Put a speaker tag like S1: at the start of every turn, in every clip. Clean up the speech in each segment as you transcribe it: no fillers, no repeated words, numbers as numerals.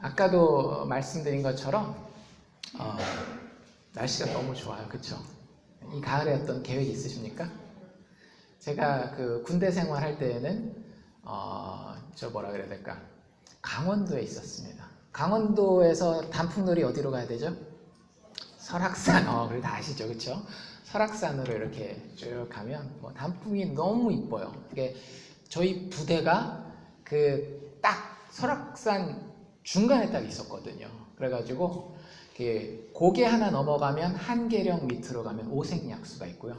S1: 아까도 말씀드린 것처럼 날씨가 너무 좋아요. 그쵸? 이 가을에 어떤 계획 있으십니까? 제가 그 군대 생활할 때에는 저 뭐라 그래야 될까? 강원도에 있었습니다. 강원도에서 단풍놀이 어디로 가야 되죠? 설악산. 그래도 아시죠? 그쵸? 설악산으로 이렇게 쭉 가면 단풍이 너무 이뻐요. 이게 저희 부대가 그 딱 설악산 중간에 딱 있었거든요. 그래가지고 고개 하나 넘어가면 한계령 밑으로 가면 오색약수가 있고요.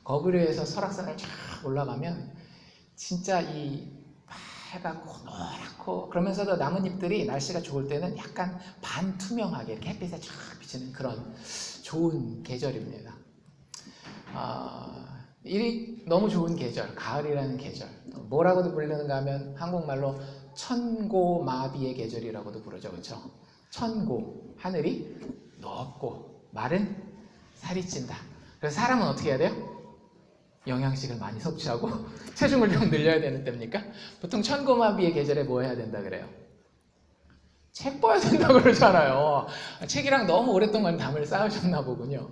S1: 거기로 해서 설악산을 쫙 올라가면 진짜 이 빨갛고 노랗고 그러면서도 나뭇잎들이 날씨가 좋을 때는 약간 반투명하게 이렇게 햇빛에 쫙 비치는 그런 좋은 계절입니다. 너무 좋은 계절, 가을이라는 계절. 뭐라고도 부르는가 하면 한국말로 천고마비의 계절이라고도 부르죠. 그렇죠? 천고, 하늘이 높고 말은 살이 찐다. 그래서 사람은 어떻게 해야 돼요? 영양식을 많이 섭취하고 체중을 좀 늘려야 되는 때입니까? 보통 천고마비의 계절에 뭐 해야 된다 그래요? 책 봐야 된다 그러잖아요. 책이랑 너무 오랫동안 담을 쌓으셨나 보군요.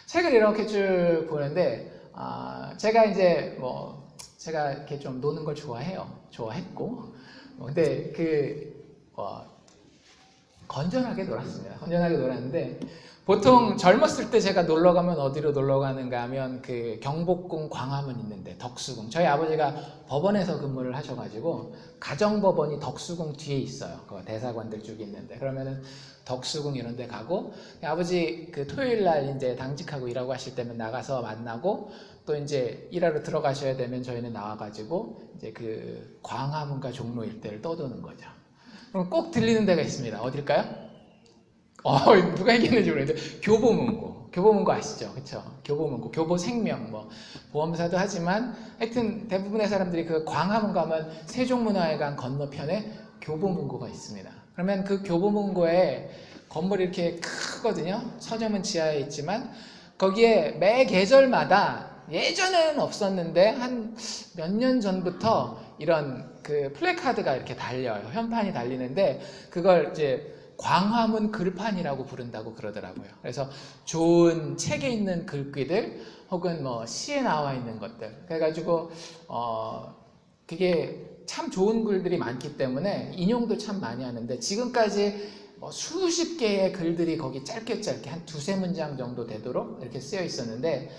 S1: 책을 이렇게 쭉 보는데 제가 이제 제가 이렇게 좀 노는 걸 좋아했고 근데 건전하게 놀았습니다. 건전하게 놀았는데 보통 젊었을 때 제가 놀러 가면 어디로 놀러 가는가 하면 그 경복궁 광화문 있는데 덕수궁, 저희 아버지가 법원에서 근무를 하셔가지고 가정법원이 덕수궁 뒤에 있어요. 그 대사관들 쭉 있는데 그러면은 덕수궁 이런 데 가고 아버지 그 토요일 날 이제 당직하고 일하고 하실 때면 나가서 만나고 또 이제 일하러 들어가셔야 되면 저희는 나와가지고 이제 그 광화문과 종로 일대를 떠도는 거죠. 그럼 꼭 들리는 데가 있습니다. 어딜까요? 누가 얘기했는지 모르겠는데 교보문고 아시죠? 그쵸? 교보문고, 교보생명, 보험사도 하지만 하여튼 대부분의 사람들이 그 광화문 가면 세종문화회관 건너편에 교보문고가 있습니다. 그러면 그 교보문고에 건물이 이렇게 크거든요. 서점은 지하에 있지만 거기에 매 계절마다 예전에는 없었는데 한 몇 년 전부터 이런 그 플래카드가 이렇게 달려요. 현판이 달리는데 그걸 이제 광화문 글판이라고 부른다고 그러더라고요. 그래서 좋은 책에 있는 글귀들 혹은 시에 나와 있는 것들 그래가지고 그게 참 좋은 글들이 많기 때문에 인용도 참 많이 하는데 지금까지 수십 개의 글들이 거기 짧게 한 두세 문장 정도 되도록 이렇게 쓰여 있었는데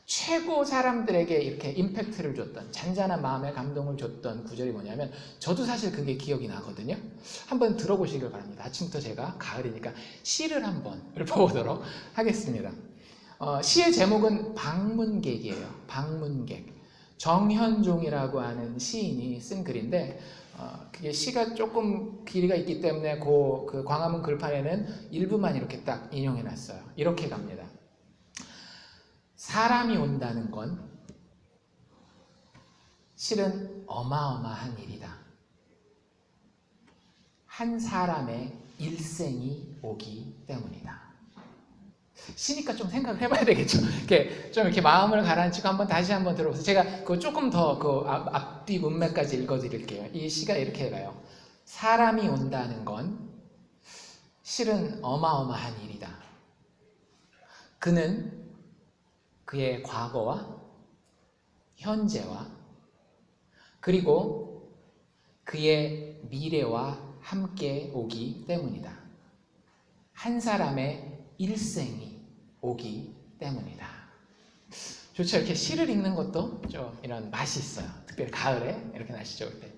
S1: 최고 사람들에게 이렇게 임팩트를 줬던 잔잔한 마음의 감동을 줬던 구절이 뭐냐면 저도 사실 그게 기억이 나거든요. 한번 들어보시길 바랍니다. 아침부터 제가 가을이니까 시를 한번 읊어보도록 하겠습니다. 시의 제목은 방문객이에요. 방문객. 정현종이라고 하는 시인이 쓴 글인데 그게 시가 조금 길이가 있기 때문에 그 광화문 글판에는 일부만 이렇게 딱 인용해놨어요. 이렇게 갑니다. 사람이 온다는 건 실은 어마어마한 일이다. 한 사람의 일생이 오기 때문이다. 시니까 좀 생각을 해봐야 되겠죠. 좀 이렇게 마음을 가라앉히고 다시 한번 들어보세요. 제가 그거 조금 더 앞뒤 문맥까지 읽어드릴게요. 이 시가 이렇게 가요. 사람이 온다는 건 실은 어마어마한 일이다. 그는 그의 과거와 현재와 그리고 그의 미래와 함께 오기 때문이다. 한 사람의 일생이 오기 때문이다. 좋죠. 이렇게 시를 읽는 것도 좀 이런 맛이 있어요. 특별히 가을에 이렇게 날씨 좋을 때.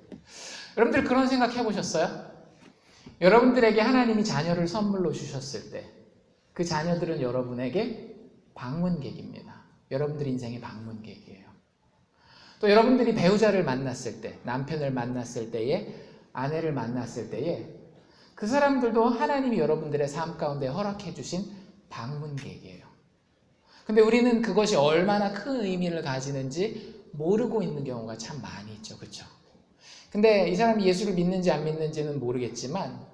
S1: 여러분들 그런 생각 해보셨어요? 여러분들에게 하나님이 자녀를 선물로 주셨을 때 그 자녀들은 여러분에게 방문객입니다. 여러분들 인생의 방문객이에요. 또 여러분들이 배우자를 만났을 때, 남편을 만났을 때에, 아내를 만났을 때에 그 사람들도 하나님이 여러분들의 삶 가운데 허락해 주신 방문객이에요. 근데 우리는 그것이 얼마나 큰 의미를 가지는지 모르고 있는 경우가 참 많이 있죠. 그렇죠? 근데 이 사람이 예수를 믿는지 안 믿는지는 모르겠지만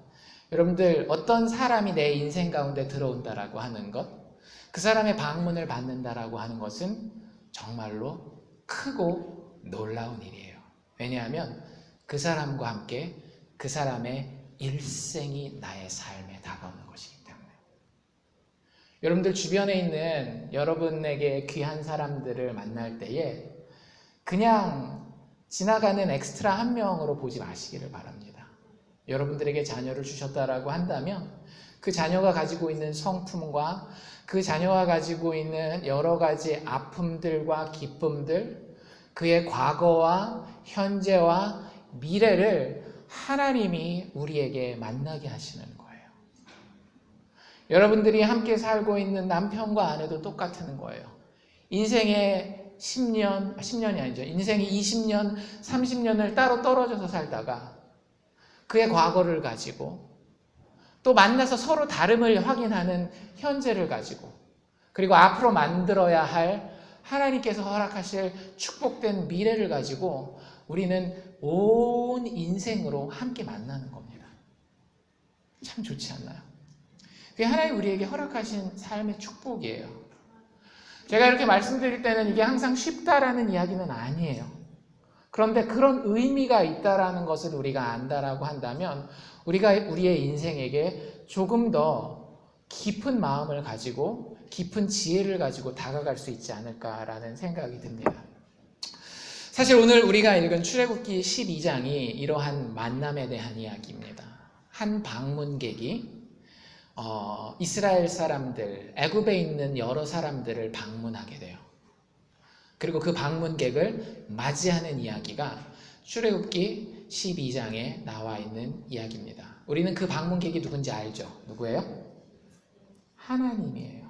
S1: 여러분들 어떤 사람이 내 인생 가운데 들어온다라고 하는 것, 그 사람의 방문을 받는다라고 하는 것은 정말로 크고 놀라운 일이에요. 왜냐하면 그 사람과 함께 그 사람의 일생이 나의 삶에 다가오는 것이기 때문에. 여러분들 주변에 있는 여러분에게 귀한 사람들을 만날 때에 그냥 지나가는 엑스트라 한 명으로 보지 마시기를 바랍니다. 여러분들에게 자녀를 주셨다라고 한다면 그 자녀가 가지고 있는 성품과 그 자녀가 가지고 있는 여러 가지 아픔들과 기쁨들, 그의 과거와 현재와 미래를 하나님이 우리에게 만나게 하시는 거예요. 여러분들이 함께 살고 있는 남편과 아내도 똑같은 거예요. 인생의 10년이 아니죠. 인생의 20년, 30년을 따로 떨어져서 살다가 그의 과거를 가지고 또 만나서 서로 다름을 확인하는 현재를 가지고 그리고 앞으로 만들어야 할 하나님께서 허락하실 축복된 미래를 가지고 우리는 온 인생으로 함께 만나는 겁니다. 참 좋지 않나요? 그게 하나님 우리에게 허락하신 삶의 축복이에요. 제가 이렇게 말씀드릴 때는 이게 항상 쉽다라는 이야기는 아니에요. 그런데 그런 의미가 있다라는 것을 우리가 안다라고 한다면 우리가 우리의 인생에게 조금 더 깊은 마음을 가지고 깊은 지혜를 가지고 다가갈 수 있지 않을까라는 생각이 듭니다. 사실 오늘 우리가 읽은 출애굽기 12장이 이러한 만남에 대한 이야기입니다. 한 방문객이 이스라엘 사람들, 애굽에 있는 여러 사람들을 방문하게 돼요. 그리고 그 방문객을 맞이하는 이야기가 출애굽기 12장에 나와 있는 이야기입니다. 우리는 그 방문객이 누군지 알죠? 누구예요? 하나님이에요.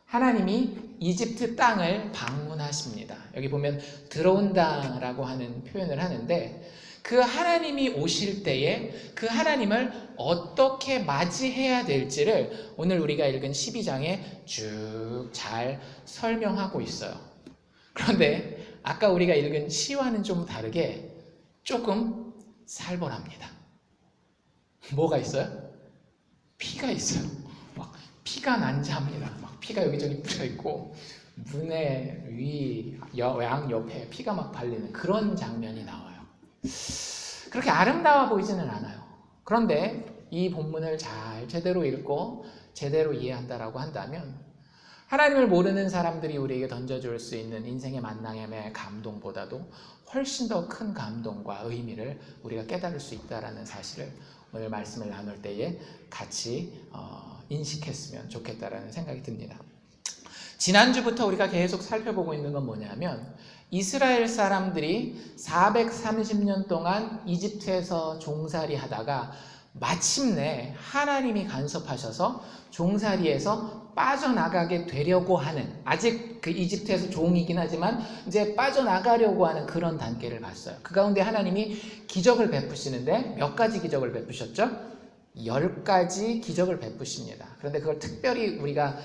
S1: 하나님이 이집트 땅을 방문하십니다. 여기 보면 들어온다라고 하는 표현을 하는데 그 하나님이 오실 때에 그 하나님을 어떻게 맞이해야 될지를 오늘 우리가 읽은 12장에 쭉 잘 설명하고 있어요. 그런데 아까 우리가 읽은 시와는 좀 다르게 조금 살벌합니다. 뭐가 있어요? 피가 있어요. 막 피가 난자합니다. 막 피가 여기저기 뿌려있고 문에 위, 양 옆에 피가 막 발리는 그런 장면이 나와요. 그렇게 아름다워 보이지는 않아요. 그런데 이 본문을 잘 제대로 읽고 제대로 이해한다라고 한다면 하나님을 모르는 사람들이 우리에게 던져줄 수 있는 인생의 만남의 감동보다도 훨씬 더 큰 감동과 의미를 우리가 깨달을 수 있다는 사실을 오늘 말씀을 나눌 때에 같이 인식했으면 좋겠다라는 생각이 듭니다. 지난주부터 우리가 계속 살펴보고 있는 건 뭐냐면 이스라엘 사람들이 430년 동안 이집트에서 종살이 하다가 마침내 하나님이 간섭하셔서 종살이에서 빠져나가게 되려고 하는, 아직 그 이집트에서 종이긴 하지만 이제 빠져나가려고 하는 그런 단계를 봤어요. 그 가운데 하나님이 기적을 베푸시는데 몇 가지 기적을 베푸셨죠? 10가지 기적을 베푸십니다. 그런데 그걸 특별히 우리가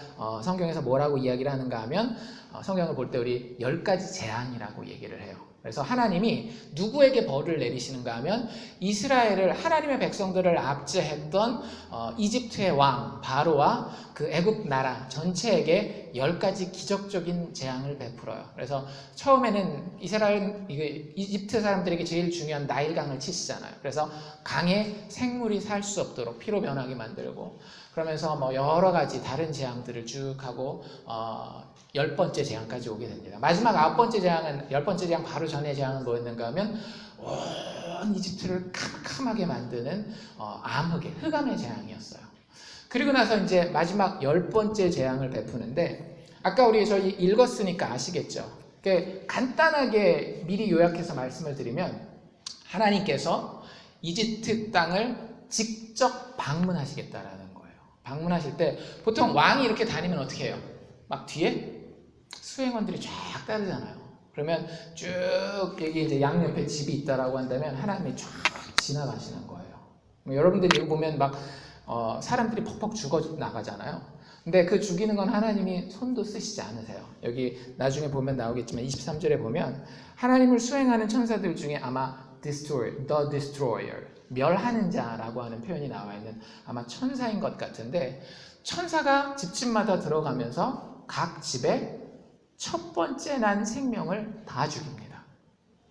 S1: 성경에서 뭐라고 이야기를 하는가 하면 성경을 볼 때 우리 10가지 재앙이라고 얘기를 해요. 그래서 하나님이 누구에게 벌을 내리시는가 하면 이스라엘을, 하나님의 백성들을 압제했던 이집트의 왕 바로와 그 애굽 나라 전체에게 10가지 기적적인 재앙을 베풀어요. 그래서 처음에는 이집트 사람들에게 제일 중요한 나일강을 치시잖아요. 그래서 강에 생물이 살 수 없도록 피로 변하게 만들고, 그러면서 뭐 여러 가지 다른 재앙들을 쭉 하고 10번째 재앙까지 오게 됩니다. 마지막 9번째 재앙은, 10번째 재앙 바로 전에 재앙은 뭐였는가 하면 온 이집트를 캄캄하게 만드는 암흑의, 흑암의 재앙이었어요. 그리고 나서 이제 마지막 10번째 재앙을 베푸는데, 아까 저희 읽었으니까 아시겠죠? 간단하게 미리 요약해서 말씀을 드리면 하나님께서 이집트 땅을 직접 방문하시겠다라는 거예요. 방문하실 때 보통 왕이 이렇게 다니면 어떻게 해요? 막 뒤에 수행원들이 쫙 따르잖아요. 그러면 쭉 여기 이제 양옆에 집이 있다라고 한다면 하나님이 쫙 지나가시는 거예요. 여러분들이 이거 보면 막 사람들이 퍽퍽 죽어 나가잖아요. 근데 그 죽이는 건 하나님이 손도 쓰시지 않으세요. 여기 나중에 보면 나오겠지만 23절에 보면 하나님을 수행하는 천사들 중에 아마 the destroyer, 멸하는 자라고 하는 표현이 나와 있는 아마 천사인 것 같은데, 천사가 집집마다 들어가면서 각 집에 첫 번째 난 생명을 다 죽입니다.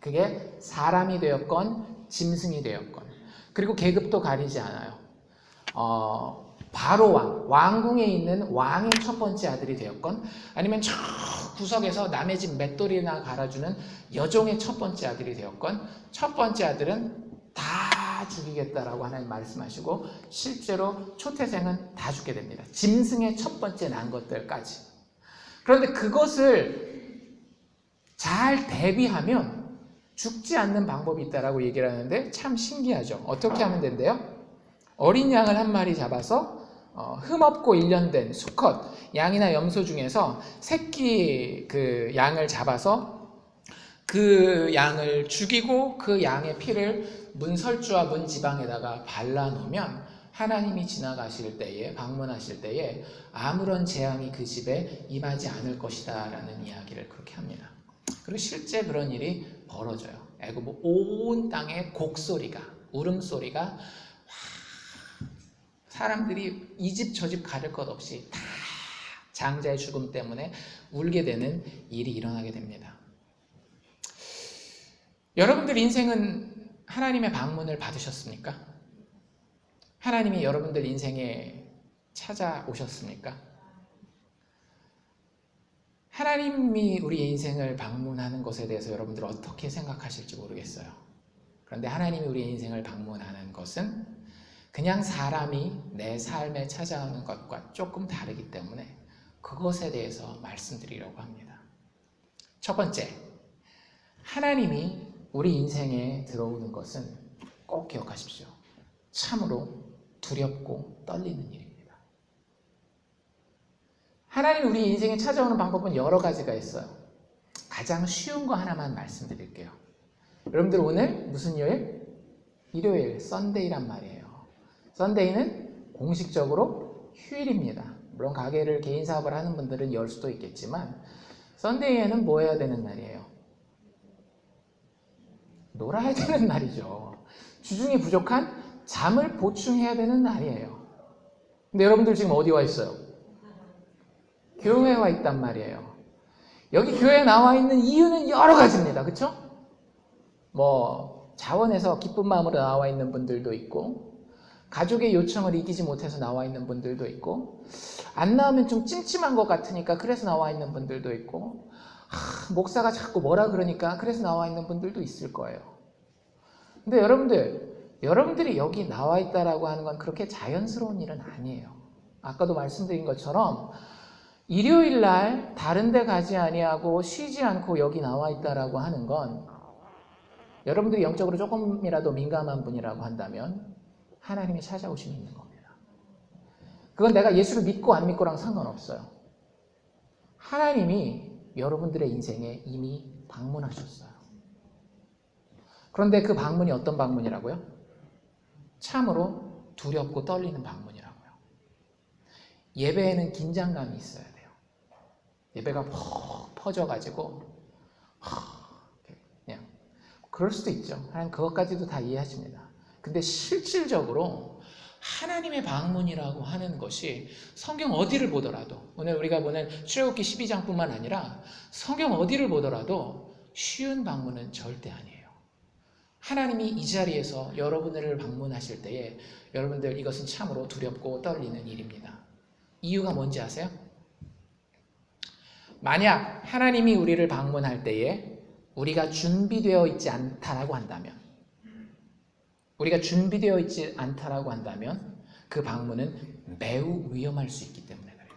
S1: 그게 사람이 되었건 짐승이 되었건 그리고 계급도 가리지 않아요. 바로 왕궁에 있는 왕의 첫 번째 아들이 되었건, 아니면 저 구석에서 남의 집 맷돌이나 갈아주는 여종의 첫 번째 아들이 되었건, 첫 번째 아들은 다 죽이겠다라고 하나님 말씀하시고, 실제로 초태생은 다 죽게 됩니다. 짐승의 첫 번째 난 것들까지. 그런데 그것을 잘 대비하면 죽지 않는 방법이 있다라고 얘기를 하는데 참 신기하죠. 어떻게 하면 된대요? 어린 양을 한 마리 잡아서 흠없고 1년 된 수컷 양이나 염소 중에서 새끼 그 양을 잡아서 그 양을 죽이고 그 양의 피를 문설주와 문 지방에다가 발라놓으면 하나님이 지나가실 때에, 방문하실 때에 아무런 재앙이 그 집에 임하지 않을 것이다 라는 이야기를 그렇게 합니다. 그리고 실제 그런 일이 벌어져요. 애굽 온 땅에 곡소리가, 울음소리가, 사람들이 이 집 저 집 가릴 것 없이 다 장자의 죽음 때문에 울게 되는 일이 일어나게 됩니다. 여러분들 인생은 하나님의 방문을 받으셨습니까? 하나님이 여러분들 인생에 찾아오셨습니까? 하나님이 우리 인생을 방문하는 것에 대해서 여러분들 어떻게 생각하실지 모르겠어요. 그런데 하나님이 우리 인생을 방문하는 것은 그냥 사람이 내 삶에 찾아오는 것과 조금 다르기 때문에 그것에 대해서 말씀드리려고 합니다. 첫 번째, 하나님이 우리 인생에 들어오는 것은 꼭 기억하십시오. 참으로 두렵고 떨리는 일입니다. 하나님이 우리 인생에 찾아오는 방법은 여러 가지가 있어요. 가장 쉬운 거 하나만 말씀드릴게요. 여러분들 오늘 무슨 요일? 일요일, 썬데이란 말이에요. 썬데이는 공식적으로 휴일입니다. 물론 가게를 개인 사업을 하는 분들은 열 수도 있겠지만 썬데이에는 뭐 해야 되는 날이에요? 놀아야 되는 날이죠. 주중이 부족한 잠을 보충해야 되는 날이에요. 근데 여러분들 지금 어디 와 있어요? 교회에 와 있단 말이에요. 여기 교회에 나와 있는 이유는 여러 가지입니다. 그렇죠? 뭐 자원해서 기쁜 마음으로 나와 있는 분들도 있고, 가족의 요청을 이기지 못해서 나와 있는 분들도 있고, 안 나오면 좀 찜찜한 것 같으니까 그래서 나와 있는 분들도 있고, 목사가 자꾸 뭐라 그러니까 그래서 나와 있는 분들도 있을 거예요. 근데 여러분들이 여기 나와 있다라고 하는 건 그렇게 자연스러운 일은 아니에요. 아까도 말씀드린 것처럼 일요일 날 다른 데 가지 아니하고 쉬지 않고 여기 나와 있다라고 하는 건, 여러분들이 영적으로 조금이라도 민감한 분이라고 한다면 하나님이 찾아오심이 있는 겁니다. 그건 내가 예수를 믿고 안 믿고랑 상관없어요. 하나님이 여러분들의 인생에 이미 방문하셨어요. 그런데 그 방문이 어떤 방문이라고요? 참으로 두렵고 떨리는 방문이라고요. 예배에는 긴장감이 있어야 돼요. 예배가 퍽 퍼져가지고 그냥 그럴 수도 있죠. 하나님 그것까지도 다 이해하십니다. 근데 실질적으로 하나님의 방문이라고 하는 것이 성경 어디를 보더라도, 오늘 우리가 보는 출애굽기 12장뿐만 아니라 성경 어디를 보더라도 쉬운 방문은 절대 아니에요. 하나님이 이 자리에서 여러분을 방문하실 때에 여러분들 이것은 참으로 두렵고 떨리는 일입니다. 이유가 뭔지 아세요? 만약 하나님이 우리를 방문할 때에 우리가 준비되어 있지 않다라고 한다면, 그 방문은 매우 위험할 수 있기 때문에 그래요.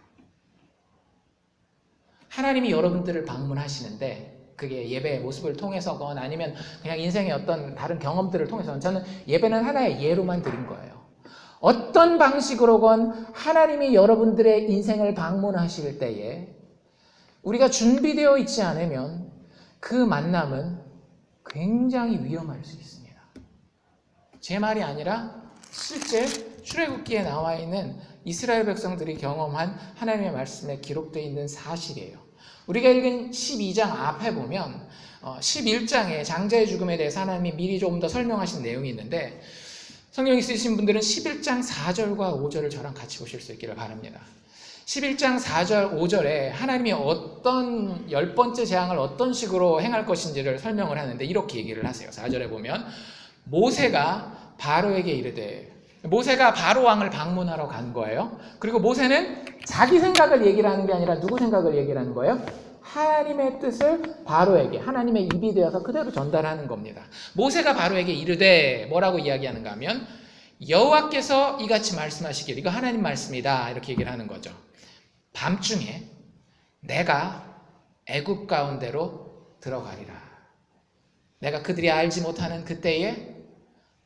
S1: 하나님이 여러분들을 방문하시는데 그게 예배의 모습을 통해서건 아니면 그냥 인생의 어떤 다른 경험들을 통해서건, 저는 예배는 하나의 예로만 드린 거예요. 어떤 방식으로건 하나님이 여러분들의 인생을 방문하실 때에 우리가 준비되어 있지 않으면 그 만남은 굉장히 위험할 수 있습니다. 제 말이 아니라 실제 출애굽기에 나와 있는 이스라엘 백성들이 경험한 하나님의 말씀에 기록되어 있는 사실이에요. 우리가 읽은 12장 앞에 보면 11장에 장자의 죽음에 대해서 하나님이 미리 조금 더 설명하신 내용이 있는데, 성경 있으신 분들은 11장 4절과 5절을 저랑 같이 보실 수 있기를 바랍니다. 11장 4절 5절에 하나님이 어떤 10번째 재앙을 어떤 식으로 행할 것인지를 설명을 하는데 이렇게 얘기를 하세요. 4절에 보면 모세가 바로에게 이르되, 모세가 바로 왕을 방문하러 간 거예요. 그리고 모세는 자기 생각을 얘기를 하는 게 아니라 누구 생각을 얘기를 하는 거예요? 하나님의 뜻을 바로에게, 하나님의 입이 되어서 그대로 전달하는 겁니다. 모세가 바로에게 이르되 뭐라고 이야기하는가 하면, 여호와께서 이같이 말씀하시길, 이거 하나님 말씀이다, 이렇게 얘기를 하는 거죠. 밤중에 내가 애굽 가운데로 들어가리라. 내가 그들이 알지 못하는 그때에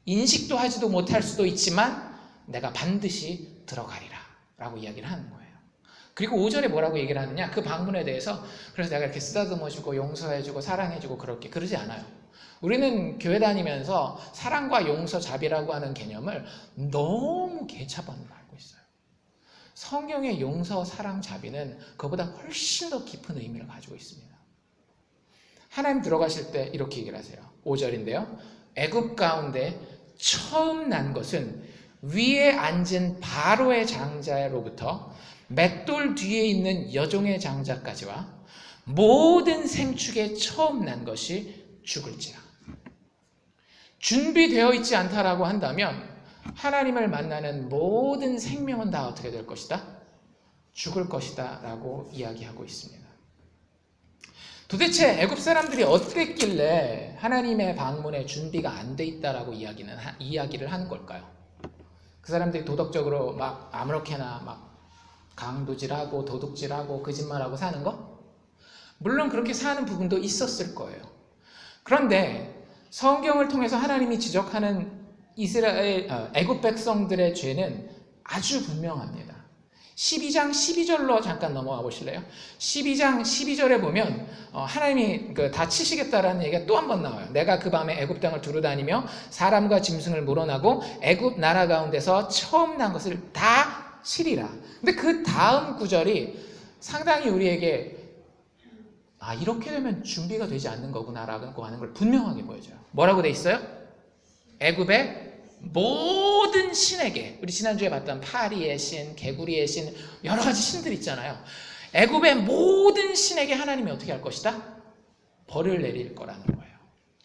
S1: 인식도 하지도 못할 수도 있지만 내가 반드시 들어가리라 라고 이야기를 하는 거예요. 그리고 5절에 뭐라고 얘기를 하느냐, 그 방문에 대해서, 그래서 내가 이렇게 쓰다듬어주고 용서해주고 사랑해주고 그렇게 그러지 않아요. 우리는 교회 다니면서 사랑과 용서, 자비라고 하는 개념을 너무 개차반으로 알고 있어요. 성경의 용서, 사랑, 자비는 그보다 훨씬 더 깊은 의미를 가지고 있습니다. 하나님 들어가실 때 이렇게 얘기를 하세요. 5절인데요. 애굽 가운데 처음 난 것은 위에 앉은 바로의 장자로부터 맷돌 뒤에 있는 여종의 장자까지와 모든 생축에 처음 난 것이 죽을지라. 준비되어 있지 않다라고 한다면 하나님을 만나는 모든 생명은 다 어떻게 될 것이다? 죽을 것이다 라고 이야기하고 있습니다. 도대체 애굽 사람들이 어땠길래 하나님의 방문에 준비가 안 돼 있다라고 이야기를 하는 걸까요? 그 사람들이 도덕적으로 막 아무렇게나 막 강도질하고 도둑질하고 거짓말하고 사는 거? 물론 그렇게 사는 부분도 있었을 거예요. 그런데 성경을 통해서 하나님이 지적하는 애굽 백성들의 죄는 아주 분명합니다. 12장 12절로 잠깐 넘어가 보실래요? 12장 12절에 보면 하나님이 다 치시겠다라는 얘기가 또 한 번 나와요. 내가 그 밤에 애굽 땅을 두루다니며 사람과 짐승을 물어나고 애굽 나라 가운데서 처음 난 것을 다 치리라. 근데 그 다음 구절이 상당히 우리에게 이렇게 되면 준비가 되지 않는 거구나라고 하는 걸 분명하게 보여줘요. 뭐라고 돼 있어요? 애굽의 모든 신에게, 우리 지난주에 봤던 파리의 신, 개구리의 신, 여러 가지 신들 있잖아요. 애굽의 모든 신에게 하나님이 어떻게 할 것이다? 벌을 내릴 거라는 거예요.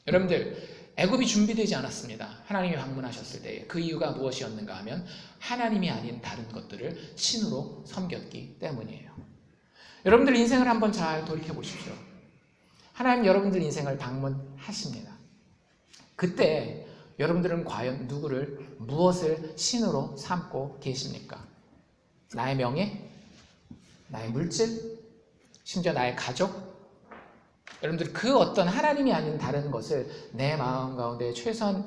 S1: 여러분들, 애굽이 준비되지 않았습니다. 하나님이 방문하셨을 때에. 그 이유가 무엇이었는가 하면 하나님이 아닌 다른 것들을 신으로 섬겼기 때문이에요. 여러분들 인생을 한번 잘 돌이켜 보십시오. 하나님 여러분들 인생을 방문하십니다. 그때 여러분들은 과연 무엇을 신으로 삼고 계십니까? 나의 명예? 나의 물질? 심지어 나의 가족? 여러분들 그 어떤 하나님이 아닌 다른 것을 내 마음 가운데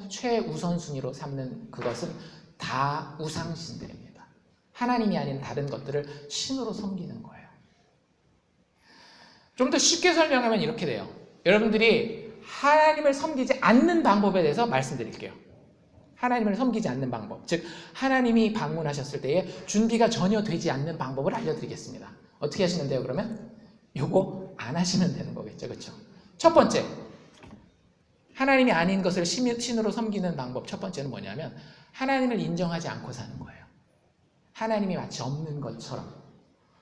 S1: 최우선순위로 삼는 그것은 다 우상신들입니다. 하나님이 아닌 다른 것들을 신으로 섬기는 거예요. 좀 더 쉽게 설명하면 이렇게 돼요. 여러분들이 하나님을 섬기지 않는 방법에 대해서 말씀드릴게요. 하나님을 섬기지 않는 방법, 즉 하나님이 방문하셨을 때에 준비가 전혀 되지 않는 방법을 알려드리겠습니다. 어떻게 하시면 돼요? 그러면 요거 안 하시면 되는 거겠죠, 그렇죠? 첫 번째, 하나님이 아닌 것을 신으로 섬기는 방법 첫 번째는 뭐냐면 하나님을 인정하지 않고 사는 거예요. 하나님이 마치 없는 것처럼,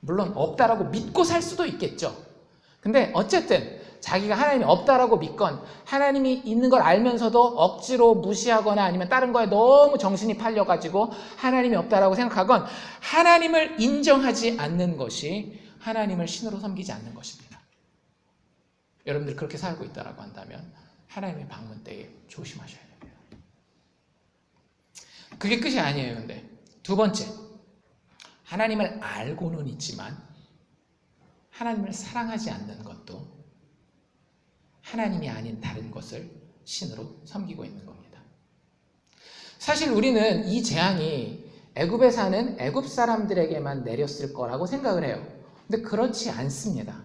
S1: 물론 없다라고 믿고 살 수도 있겠죠. 근데 어쨌든 자기가 하나님이 없다라고 믿건 하나님이 있는 걸 알면서도 억지로 무시하거나 아니면 다른 거에 너무 정신이 팔려가지고 하나님이 없다라고 생각하건 하나님을 인정하지 않는 것이 하나님을 신으로 섬기지 않는 것입니다. 여러분들 그렇게 살고 있다라고 한다면 하나님의 방문 때에 조심하셔야 됩니다. 그게 끝이 아니에요. 근데 두 번째, 하나님을 알고는 있지만 하나님을 사랑하지 않는 것도 하나님이 아닌 다른 것을 신으로 섬기고 있는 겁니다. 사실 우리는 이 재앙이 애굽에 사는 애굽 사람들에게만 내렸을 거라고 생각을 해요. 근데 그렇지 않습니다.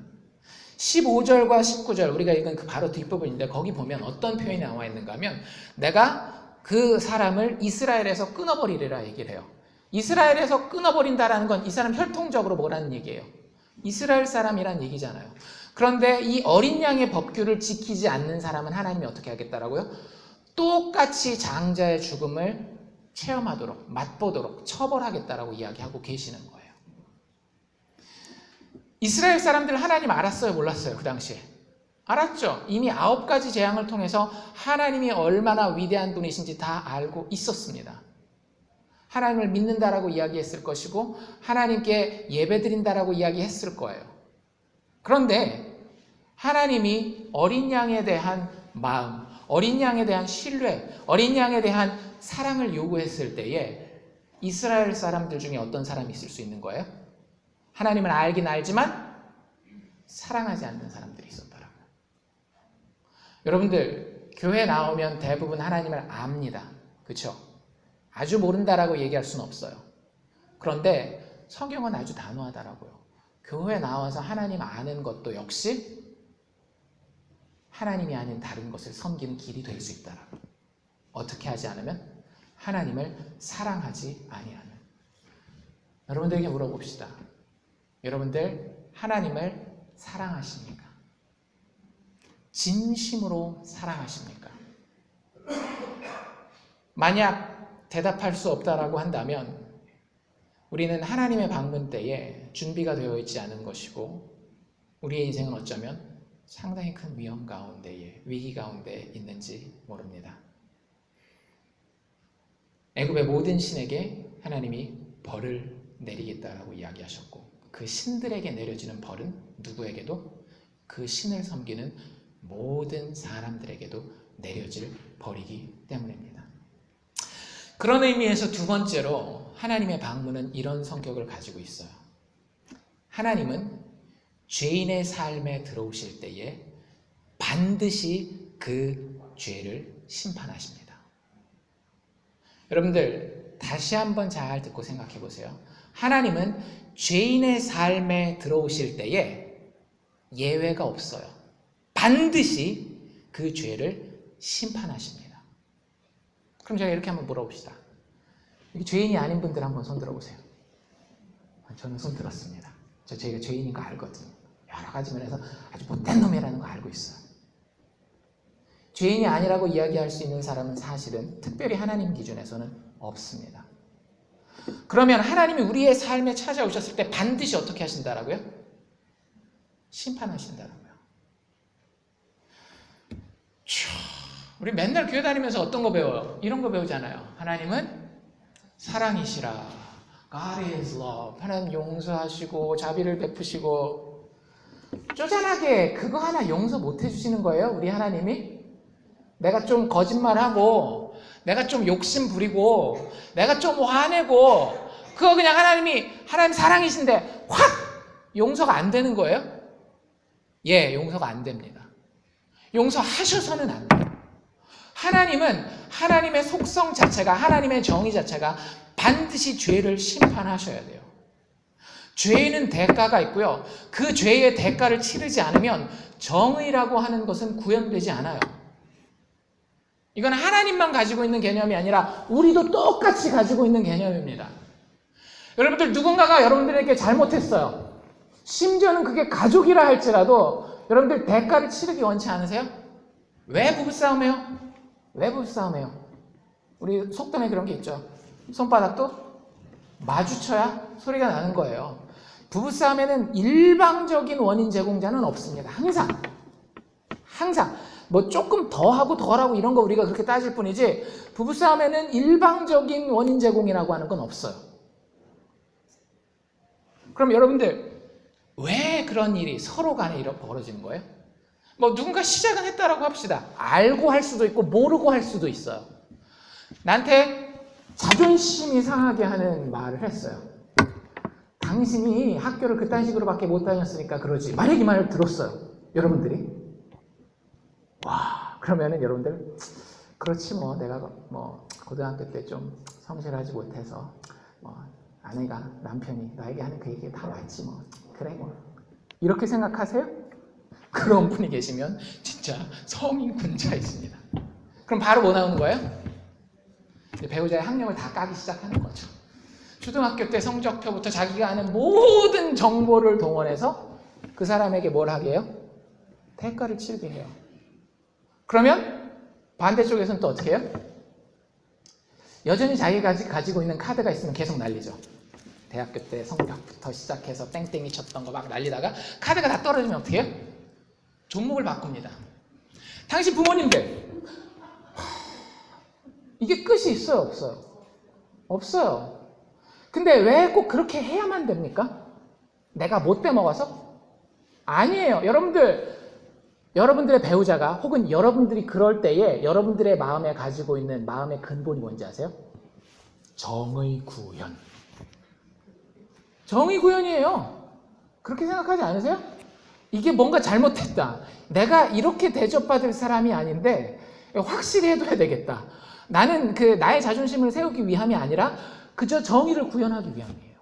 S1: 15절과 19절 우리가 읽은 그 바로 뒷부분인데 거기 보면 어떤 표현이 나와 있는가 하면 내가 그 사람을 이스라엘에서 끊어버리리라 얘기를 해요. 이스라엘에서 끊어버린다라는 건 이 사람 혈통적으로 뭐라는 얘기예요? 이스라엘 사람이란 얘기잖아요. 그런데 이 어린 양의 법규를 지키지 않는 사람은 하나님이 어떻게 하겠다라고요? 똑같이 장자의 죽음을 체험하도록, 맛보도록 처벌하겠다라고 이야기하고 계시는 거예요. 이스라엘 사람들 하나님 알았어요? 몰랐어요? 그 당시에? 알았죠? 이미 9가지 재앙을 통해서 하나님이 얼마나 위대한 분이신지 다 알고 있었습니다. 하나님을 믿는다라고 이야기했을 것이고 하나님께 예배드린다라고 이야기했을 거예요. 그런데 하나님이 어린 양에 대한 마음, 어린 양에 대한 신뢰, 어린 양에 대한 사랑을 요구했을 때에 이스라엘 사람들 중에 어떤 사람이 있을 수 있는 거예요? 하나님을 알긴 알지만 사랑하지 않는 사람들이 있었더라고요. 여러분들 교회 나오면 대부분 하나님을 압니다. 그렇죠? 아주 모른다라고 얘기할 수는 없어요. 그런데 성경은 아주 단호하더라고요. 교회 나와서 하나님 아는 것도 역시 하나님이 아닌 다른 것을 섬기는 길이 될 수 있다라고. 어떻게 하지 않으면? 하나님을 사랑하지 아니하는. 여러분들에게 물어봅시다. 여러분들 하나님을 사랑하십니까? 진심으로 사랑하십니까? 만약 대답할 수 없다라고 한다면 우리는 하나님의 방문 때에 준비가 되어 있지 않은 것이고 우리의 인생은 어쩌면 상당히 큰 위험 가운데에 위기 가운데 있는지 모릅니다. 애굽의 모든 신에게 하나님이 벌을 내리겠다라고 이야기하셨고 그 신들에게 내려지는 벌은 누구에게도 그 신을 섬기는 모든 사람들에게도 내려질 벌이기 때문입니다. 그런 의미에서 두 번째로 하나님의 방문은 이런 성격을 가지고 있어요. 하나님은 죄인의 삶에 들어오실 때에 반드시 그 죄를 심판하십니다. 여러분들 다시 한번 잘 듣고 생각해 보세요. 하나님은 죄인의 삶에 들어오실 때에 예외가 없어요. 반드시 그 죄를 심판하십니다. 그럼 제가 이렇게 한번 물어봅시다. 여기 죄인이 아닌 분들 한번 손 들어보세요. 저는 손 들었습니다. 저희가 죄인인 거 알거든요. 여러 가지 면에서 아주 못된 놈이라는 거 알고 있어요. 죄인이 아니라고 이야기할 수 있는 사람은 사실은 특별히 하나님 기준에서는 없습니다. 그러면 하나님이 우리의 삶에 찾아오셨을 때 반드시 어떻게 하신다라고요? 심판하신다라고요. 우리 맨날 교회 다니면서 어떤 거 배워요? 이런 거 배우잖아요. 하나님은 사랑이시라. God is love. 하나님 용서하시고 자비를 베푸시고. 쪼잔하게 그거 하나 용서 못 해주시는 거예요? 우리 하나님이? 내가 좀 거짓말하고 내가 좀 욕심 부리고 내가 좀 화내고 그거 그냥 하나님 사랑이신데 확 용서가 안 되는 거예요? 예, 용서가 안 됩니다. 용서하셔서는 안 돼요. 하나님은 하나님의 속성 자체가 하나님의 정의 자체가 반드시 죄를 심판하셔야 돼요. 죄에는 대가가 있고요. 그 죄의 대가를 치르지 않으면 정의라고 하는 것은 구현되지 않아요. 이건 하나님만 가지고 있는 개념이 아니라 우리도 똑같이 가지고 있는 개념입니다. 여러분들 누군가가 여러분들에게 잘못했어요. 심지어는 그게 가족이라 할지라도 여러분들 대가를 치르기 원치 않으세요? 왜 부부싸움해요? 왜 부부싸움해요? 우리 속담에 그런 게 있죠. 손바닥도 마주쳐야 소리가 나는 거예요. 부부싸움에는 일방적인 원인 제공자는 없습니다. 항상 뭐 조금 더 하고 덜 하고 이런 거 우리가 그렇게 따질 뿐이지 부부싸움에는 일방적인 원인 제공이라고 하는 건 없어요. 그럼 여러분들 왜 그런 일이 서로 간에 이렇게 벌어지는 거예요? 뭐 누군가 시작은 했다라고 합시다. 알고 할 수도 있고 모르고 할 수도 있어요. 나한테 자존심이 상하게 하는 말을 했어요. 당신이 학교를 그딴 식으로밖에 못 다녔으니까 그러지. 만약 이 말을 들었어요. 여러분들이. 와, 그러면은 여러분들 그렇지 뭐 내가 뭐 고등학교 때 좀 성실하지 못해서 뭐 아내가 남편이 나에게 하는 그 얘기 다 맞지 뭐 그래 뭐 이렇게 생각하세요? 그런 분이 계시면 진짜 성인군자이십니다. 그럼 바로 뭐 나오는 거예요? 배우자의 학력을 다 까기 시작하는 거죠. 초등학교 때 성적표부터 자기가 아는 모든 정보를 동원해서 그 사람에게 뭘 하게 해요? 대가를 치르게 해요. 그러면 반대쪽에서는 또 어떻게 해요? 여전히 자기가 가지고 있는 카드가 있으면 계속 날리죠. 대학교 때 성적부터 시작해서 땡땡이 쳤던 거 막 날리다가 카드가 다 떨어지면 어떻게 해요? 종목을 바꿉니다. 당신 부모님들, 이게 끝이 있어요, 없어요? 없어요. 근데 왜 꼭 그렇게 해야만 됩니까? 내가 못돼 먹어서? 아니에요. 여러분들의 배우자가 혹은 여러분들이 그럴 때에 여러분들의 마음에 가지고 있는 마음의 근본이 뭔지 아세요? 정의 구현. 정의 구현이에요. 그렇게 생각하지 않으세요? 이게 뭔가 잘못했다. 내가 이렇게 대접받을 사람이 아닌데 확실히 해둬야 되겠다. 나는 나의 자존심을 세우기 위함이 아니라 그저 정의를 구현하기 위함이에요.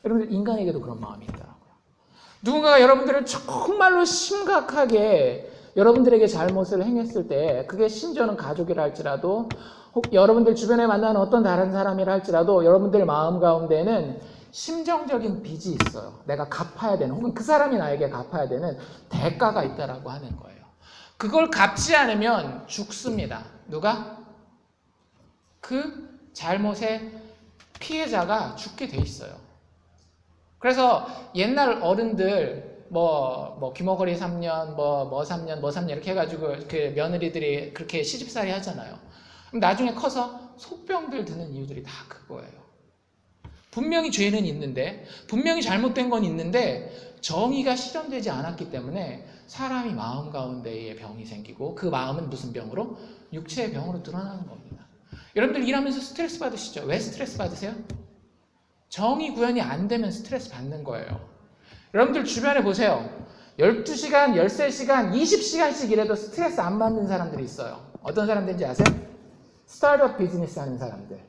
S1: 여러분들 인간에게도 그런 마음이 있더라고요. 누군가가 여러분들을 정말로 심각하게 여러분들에게 잘못을 행했을 때 그게 심지어는 가족이라 할지라도 혹 여러분들 주변에 만나는 어떤 다른 사람이라 할지라도 여러분들 마음 가운데는 심정적인 빚이 있어요. 내가 갚아야 되는 혹은 그 사람이 나에게 갚아야 되는 대가가 있다라고 하는 거예요. 그걸 갚지 않으면 죽습니다. 누가? 그 잘못의 피해자가 죽게 돼 있어요. 그래서 옛날 어른들 귀머거리 3년, 뭐 3년 이렇게 해가지고 그 며느리들이 그렇게 시집살이 하잖아요. 그럼 나중에 커서 속병들 드는 이유들이 다 그거예요. 분명히 죄는 있는데, 분명히 잘못된 건 있는데 정의가 실현되지 않았기 때문에 사람이 마음 가운데에 병이 생기고 그 마음은 무슨 병으로? 육체의 병으로 드러나는 겁니다. 여러분들 일하면서 스트레스 받으시죠? 왜 스트레스 받으세요? 정의 구현이 안 되면 스트레스 받는 거예요. 여러분들 주변에 보세요. 12시간, 13시간, 20시간씩 일해도 스트레스 안 받는 사람들이 있어요. 어떤 사람들인지 아세요? 스타트업 비즈니스 하는 사람들.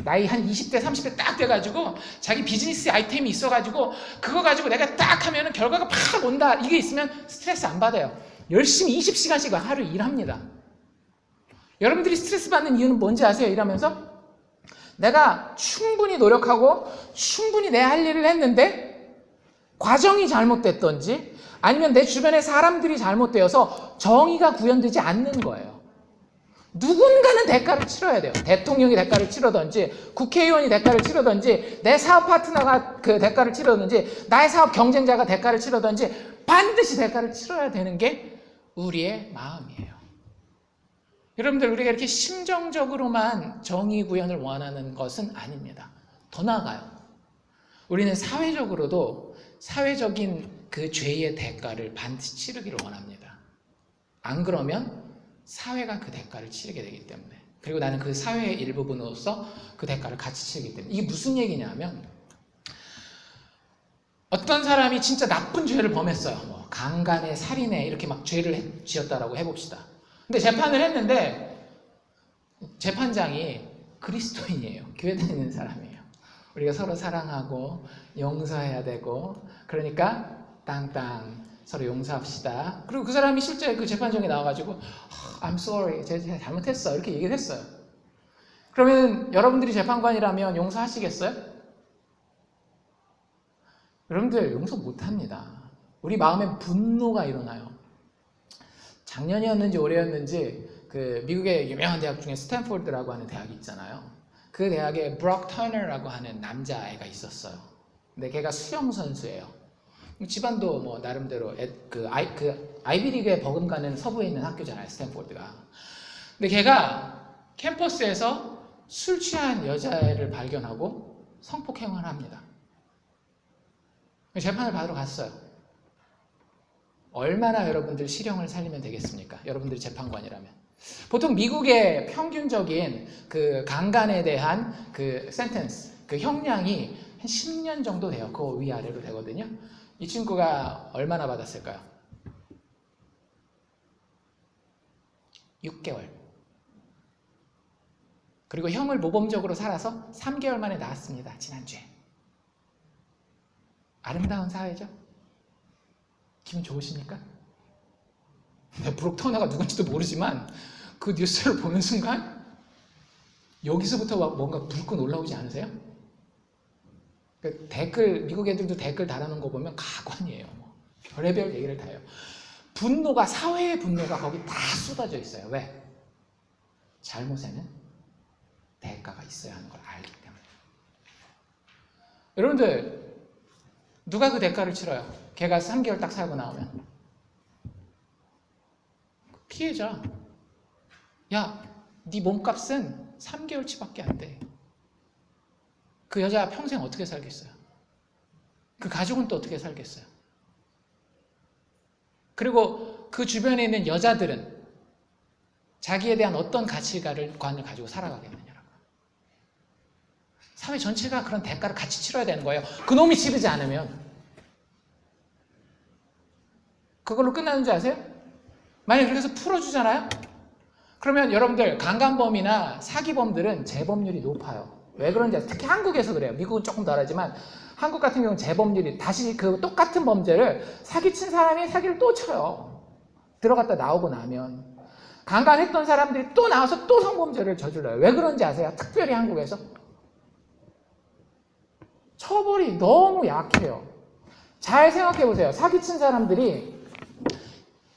S1: 나이 한 20대, 30대 딱 돼가지고 자기 비즈니스 아이템이 있어가지고 그거 가지고 내가 딱 하면은 결과가 팍 온다. 이게 있으면 스트레스 안 받아요. 열심히 20시간씩 하루 일합니다. 여러분들이 스트레스 받는 이유는 뭔지 아세요? 일하면서? 내가 충분히 노력하고 충분히 내 할 일을 했는데 과정이 잘못됐던지 아니면 내 주변의 사람들이 잘못되어서 정의가 구현되지 않는 거예요. 누군가는 대가를 치러야 돼요. 대통령이 대가를 치르든지 국회의원이 대가를 치르든지 내 사업 파트너가 그 대가를 치르든지 나의 사업 경쟁자가 대가를 치르든지 반드시 대가를 치러야 되는 게 우리의 마음이에요. 여러분들 우리가 이렇게 심정적으로만 정의 구현을 원하는 것은 아닙니다. 더 나아가요. 우리는 사회적으로도 사회적인 그 죄의 대가를 반드시 치르기를 원합니다. 안 그러면 사회가 그 대가를 치르게 되기 때문에, 그리고 나는 그 사회의 일부분으로서 그 대가를 같이 치르기 때문에. 이게 무슨 얘기냐면 어떤 사람이 진짜 나쁜 죄를 범했어요. 강간에 살인에 이렇게 막 죄를 지었다라고 해봅시다. 근데 재판을 했는데 재판장이 그리스도인이에요. 교회 다니는 사람이에요. 우리가 서로 사랑하고 용서해야 되고 그러니까 땅땅 서로 용서합시다. 그리고 그 사람이 실제 그 재판정에 나와가지고 I'm sorry, 제가 잘못했어 이렇게 얘기를 했어요. 그러면 여러분들이 재판관이라면 용서하시겠어요? 여러분들 용서 못합니다. 우리 마음에 분노가 일어나요. 작년이었는지 올해였는지 그 미국의 유명한 대학 중에 스탠포드라고 하는 대학이 있잖아요. 그 대학에 브록 터너라고 하는 남자애가 있었어요. 근데 걔가 수영 선수예요. 집안도 뭐 나름대로 아이비리그에 버금가는 서부에 있는 학교잖아요, 스탠포드가. 근데 걔가 캠퍼스에서 술 취한 여자애를 발견하고 성폭행을 합니다. 재판을 받으러 갔어요. 얼마나 여러분들 실형을 살리면 되겠습니까? 여러분들이 재판관이라면. 보통 미국의 평균적인 그 강간에 대한 그 센텐스, 그 형량이 한 10년 정도 돼요. 그 위아래로 되거든요. 이 친구가 얼마나 받았을까요? 6개월. 그리고 형을 모범적으로 살아서 3개월 만에 나왔습니다. 지난주에. 아름다운 사회죠? 기분 좋으십니까? 브록 터너가 누군지도 모르지만 그 뉴스를 보는 순간 여기서부터 뭔가 불끈 올라오지 않으세요? 미국 애들도 댓글 달아놓은 거 보면 가관이에요. 별의별 얘기를 다 해요. 분노가, 사회의 분노가 거기 다 쏟아져 있어요. 왜? 잘못에는 대가가 있어야 하는 걸 알기 때문에. 여러분들 누가 그 대가를 치러요? 걔가 3개월 딱 살고 나오면 피해자. 야, 네 몸값은 3개월치밖에 안 돼. 그 여자 평생 어떻게 살겠어요? 그 가족은 또 어떻게 살겠어요? 그리고 그 주변에 있는 여자들은 자기에 대한 어떤 가치관을 가지고 살아가겠느냐라고. 사회 전체가 그런 대가를 같이 치러야 되는 거예요. 그놈이 치르지 않으면. 그걸로 끝나는 줄 아세요? 만약에 그렇게 해서 풀어주잖아요? 그러면 여러분들 강간범이나 사기범들은 재범률이 높아요. 왜 그런지 아세요? 특히 한국에서 그래요. 미국은 조금 덜하지만 한국 같은 경우는 재범률이 다시 그 똑같은 범죄를 사기친 사람이 사기를 또 쳐요. 들어갔다 나오고 나면. 강간했던 사람들이 또 나와서 또 성범죄를 저질러요. 왜 그런지 아세요? 특별히 한국에서. 처벌이 너무 약해요. 잘 생각해 보세요. 사기친 사람들이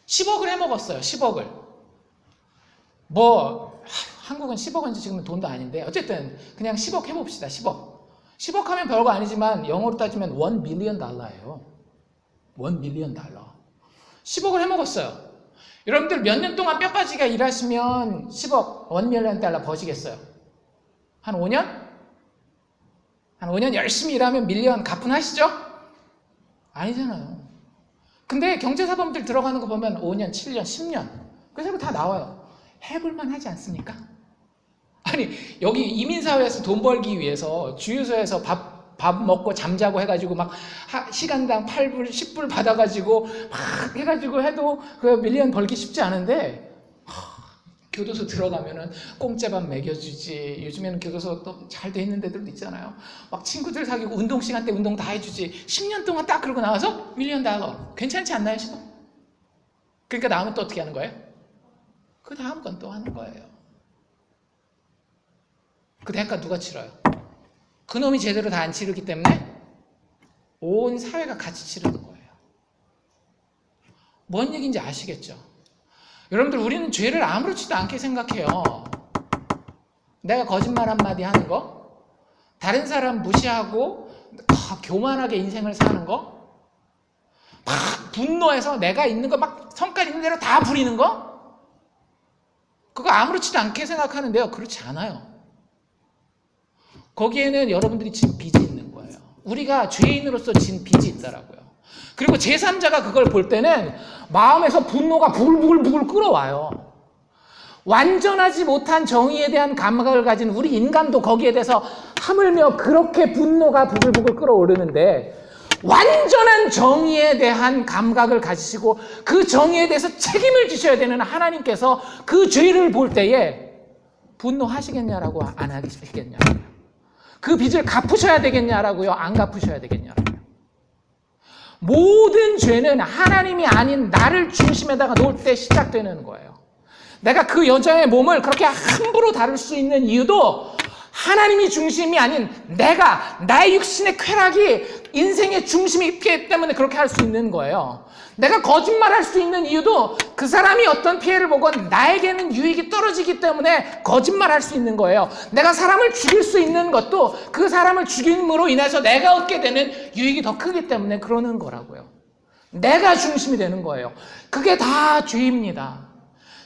S1: 10억을 해먹었어요. 10억을. 한국은 10억인지 지금은 돈도 아닌데 어쨌든 그냥 10억 해봅시다. 10억 하면 별거 아니지만 영어로 따지면 1 밀리언 달러예요. 1 밀리언 달러. 10억을 해먹었어요. 여러분들 몇 년 동안 뼈 빠지게 일하시면 10억, 1 밀리언 달러 버시겠어요? 한 5년? 한 5년 열심히 일하면 밀리언 가뿐하시죠? 아니잖아요. 근데 경제사범들 들어가는 거 보면 5년, 7년, 10년 그래서 다 나와요. 해볼만 하지 않습니까? 아니 여기 이민사회에서 돈 벌기 위해서 주유소에서 밥 먹고 잠자고 해가지고 막 시간당 8불, 10불 받아가지고 막 해가지고 해도 그 밀리언 벌기 쉽지 않은데 교도소 들어가면은 공짜밥 먹여주지. 요즘에는 교도소 또 잘 돼 있는 데들도 있잖아요. 막 친구들 사귀고 운동 시간 때 운동 다 해주지. 10년 동안 딱 그러고 나와서 밀리언 달러. 괜찮지 않나요, 지금? 그러니까 나오면 또 어떻게 하는 거예요? 그 다음 건 또 하는 거예요. 그 대가 누가 치러요? 그놈이 제대로 다 안 치르기 때문에 온 사회가 같이 치르는 거예요. 뭔 얘기인지 아시겠죠? 여러분들 우리는 죄를 아무렇지도 않게 생각해요. 내가 거짓말 한마디 하는 거, 다른 사람 무시하고 교만하게 인생을 사는 거, 막 분노해서 내가 있는 거 막 성깔 있는 대로 다 부리는 거, 그거 아무렇지도 않게 생각하는데요. 그렇지 않아요. 거기에는 여러분들이 진 빚이 있는 거예요. 우리가 죄인으로서 진 빚이 있더라고요. 그리고 제3자가 그걸 볼 때는 마음에서 분노가 부글부글 끓어와요. 완전하지 못한 정의에 대한 감각을 가진 우리 인간도 거기에 대해서 하물며 그렇게 분노가 부글부글 끓어오르는데 완전한 정의에 대한 감각을 가지시고 그 정의에 대해서 책임을 지셔야 되는 하나님께서 그 죄를 볼 때에 분노하시겠냐라고 안 하시겠냐고요. 그 빚을 갚으셔야 되겠냐라고요. 안 갚으셔야 되겠냐라고요. 모든 죄는 하나님이 아닌 나를 중심에다가 놓을 때 시작되는 거예요. 내가 그 여자의 몸을 그렇게 함부로 다룰 수 있는 이유도 하나님이 중심이 아닌 내가, 나의 육신의 쾌락이 인생의 중심이 있기 때문에 그렇게 할 수 있는 거예요. 내가 거짓말할 수 있는 이유도 그 사람이 어떤 피해를 보건 나에게는 유익이 떨어지기 때문에 거짓말할 수 있는 거예요. 내가 사람을 죽일 수 있는 것도 그 사람을 죽임으로 인해서 내가 얻게 되는 유익이 더 크기 때문에 그러는 거라고요. 내가 중심이 되는 거예요. 그게 다 죄입니다.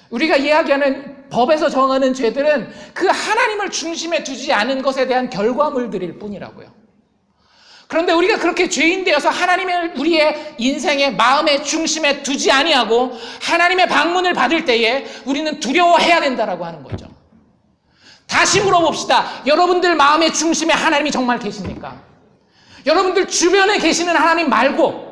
S1: 우리가 이야기하는 법에서 정하는 죄들은 그 하나님을 중심에 두지 않은 것에 대한 결과물들일 뿐이라고요. 그런데 우리가 그렇게 죄인 되어서 하나님을 우리의 인생의 마음의 중심에 두지 아니하고 하나님의 방문을 받을 때에 우리는 두려워해야 된다라고 하는 거죠. 다시 물어봅시다. 여러분들 마음의 중심에 하나님이 정말 계십니까? 여러분들 주변에 계시는 하나님 말고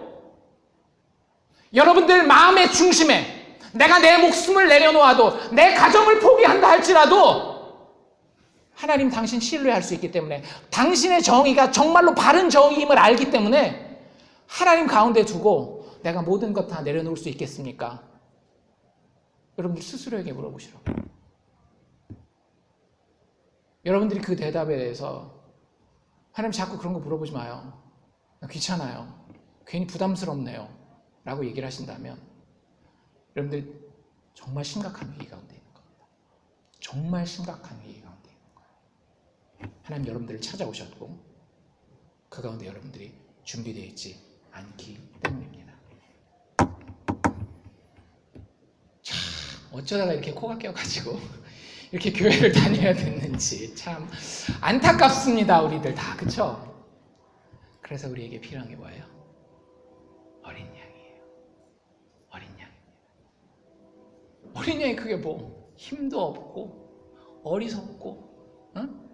S1: 여러분들 마음의 중심에 내가 내 목숨을 내려놓아도 내 가정을 포기한다 할지라도 하나님 당신 신뢰할 수 있기 때문에 당신의 정의가 정말로 바른 정의임을 알기 때문에 하나님 가운데 두고 내가 모든 것 다 내려놓을 수 있겠습니까? 여러분들 스스로에게 물어보시라고. 여러분들이 그 대답에 대해서 하나님 자꾸 그런 거 물어보지 마요. 귀찮아요. 괜히 부담스럽네요. 라고 얘기를 하신다면 여러분들 정말 심각한 위기 가운데 있는 겁니다. 정말 심각한 위기 가운데 있는 거예요. 하나님 여러분들을 찾아오셨고 그 가운데 여러분들이 준비되어 있지 않기 때문입니다. 자, 어쩌다가 이렇게 코가 껴가지고 이렇게 교회를 다녀야 됐는지 참 안타깝습니다. 우리들 다, 그쵸? 그래서 우리에게 필요한 게 뭐예요? 어린 양이에요. 어린 양. 어린 양이 그게 뭐 힘도 없고 어리석고, 응?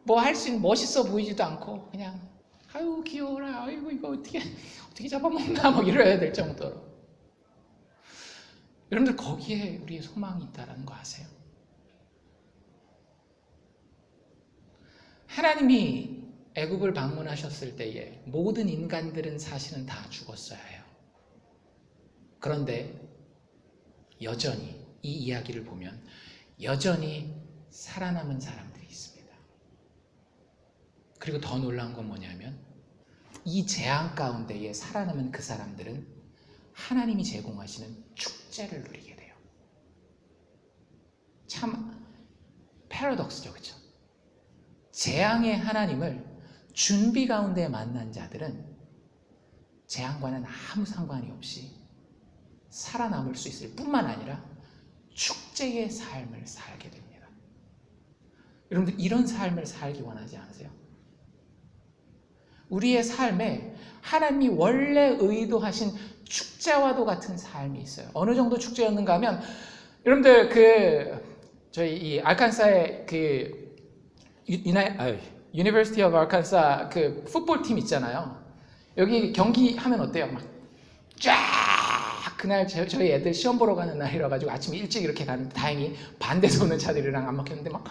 S1: 뭐 할 수 있는, 멋있어 보이지도 않고 그냥 아유 귀여워라, 아이고 이거 어떻게 잡아먹나 뭐 이래야 될 정도로. 여러분들 거기에 우리의 소망이 있다는 거 아세요? 하나님이 애굽을 방문하셨을 때에 모든 인간들은 사실은 다 죽었어야 해요. 그런데 여전히 이 이야기를 보면 여전히 살아남은 사람들이 있습니다. 그리고 더 놀라운 건 뭐냐면 이 재앙 가운데에 살아남은 그 사람들은 하나님이 제공하시는 축제를 누리게 돼요. 참 패러독스죠, 그렇죠? 재앙의 하나님을 준비 가운데 만난 자들은 재앙과는 아무 상관이 없이 살아남을 수 있을 뿐만 아니라 축제의 삶을 살게 됩니다. 여러분들 이런 삶을 살기 원하지 않으세요? 우리의 삶에 하나님이 원래 의도하신 축제와도 같은 삶이 있어요. 어느 정도 축제였는가 하면 여러분들 저희 이 알칸사의 유니버시티 오브 알칸사 그 풋볼 팀 있잖아요. 여기 경기하면 어때요? 막 쫙 그날 저희 애들 시험 보러 가는 날이라 가지고 아침 일찍 이렇게 가는데 다행히 반대서 오는 차들이랑 안 막혔는데 막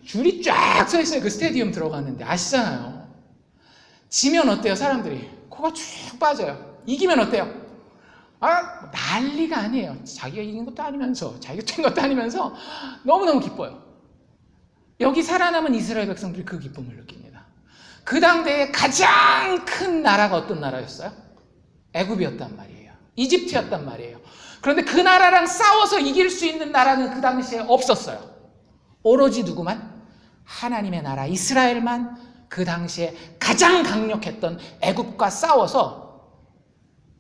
S1: 줄이 쫙 서 있어요. 그 스테디움 들어갔는데 아시잖아요. 지면 어때요? 사람들이 코가 쭉 빠져요. 이기면 어때요? 난리가 아니에요. 자기가 이긴 것도 아니면서 자기가 뛴 것도 아니면서 너무너무 기뻐요. 여기 살아남은 이스라엘 백성들이 그 기쁨을 느낍니다. 그 당대에 가장 큰 나라가 어떤 나라였어요? 애굽이었단 말이에요. 이집트였단 말이에요. 그런데 그 나라랑 싸워서 이길 수 있는 나라는 그 당시에 없었어요. 오로지 누구만? 하나님의 나라 이스라엘만 그 당시에 가장 강력했던 애굽과 싸워서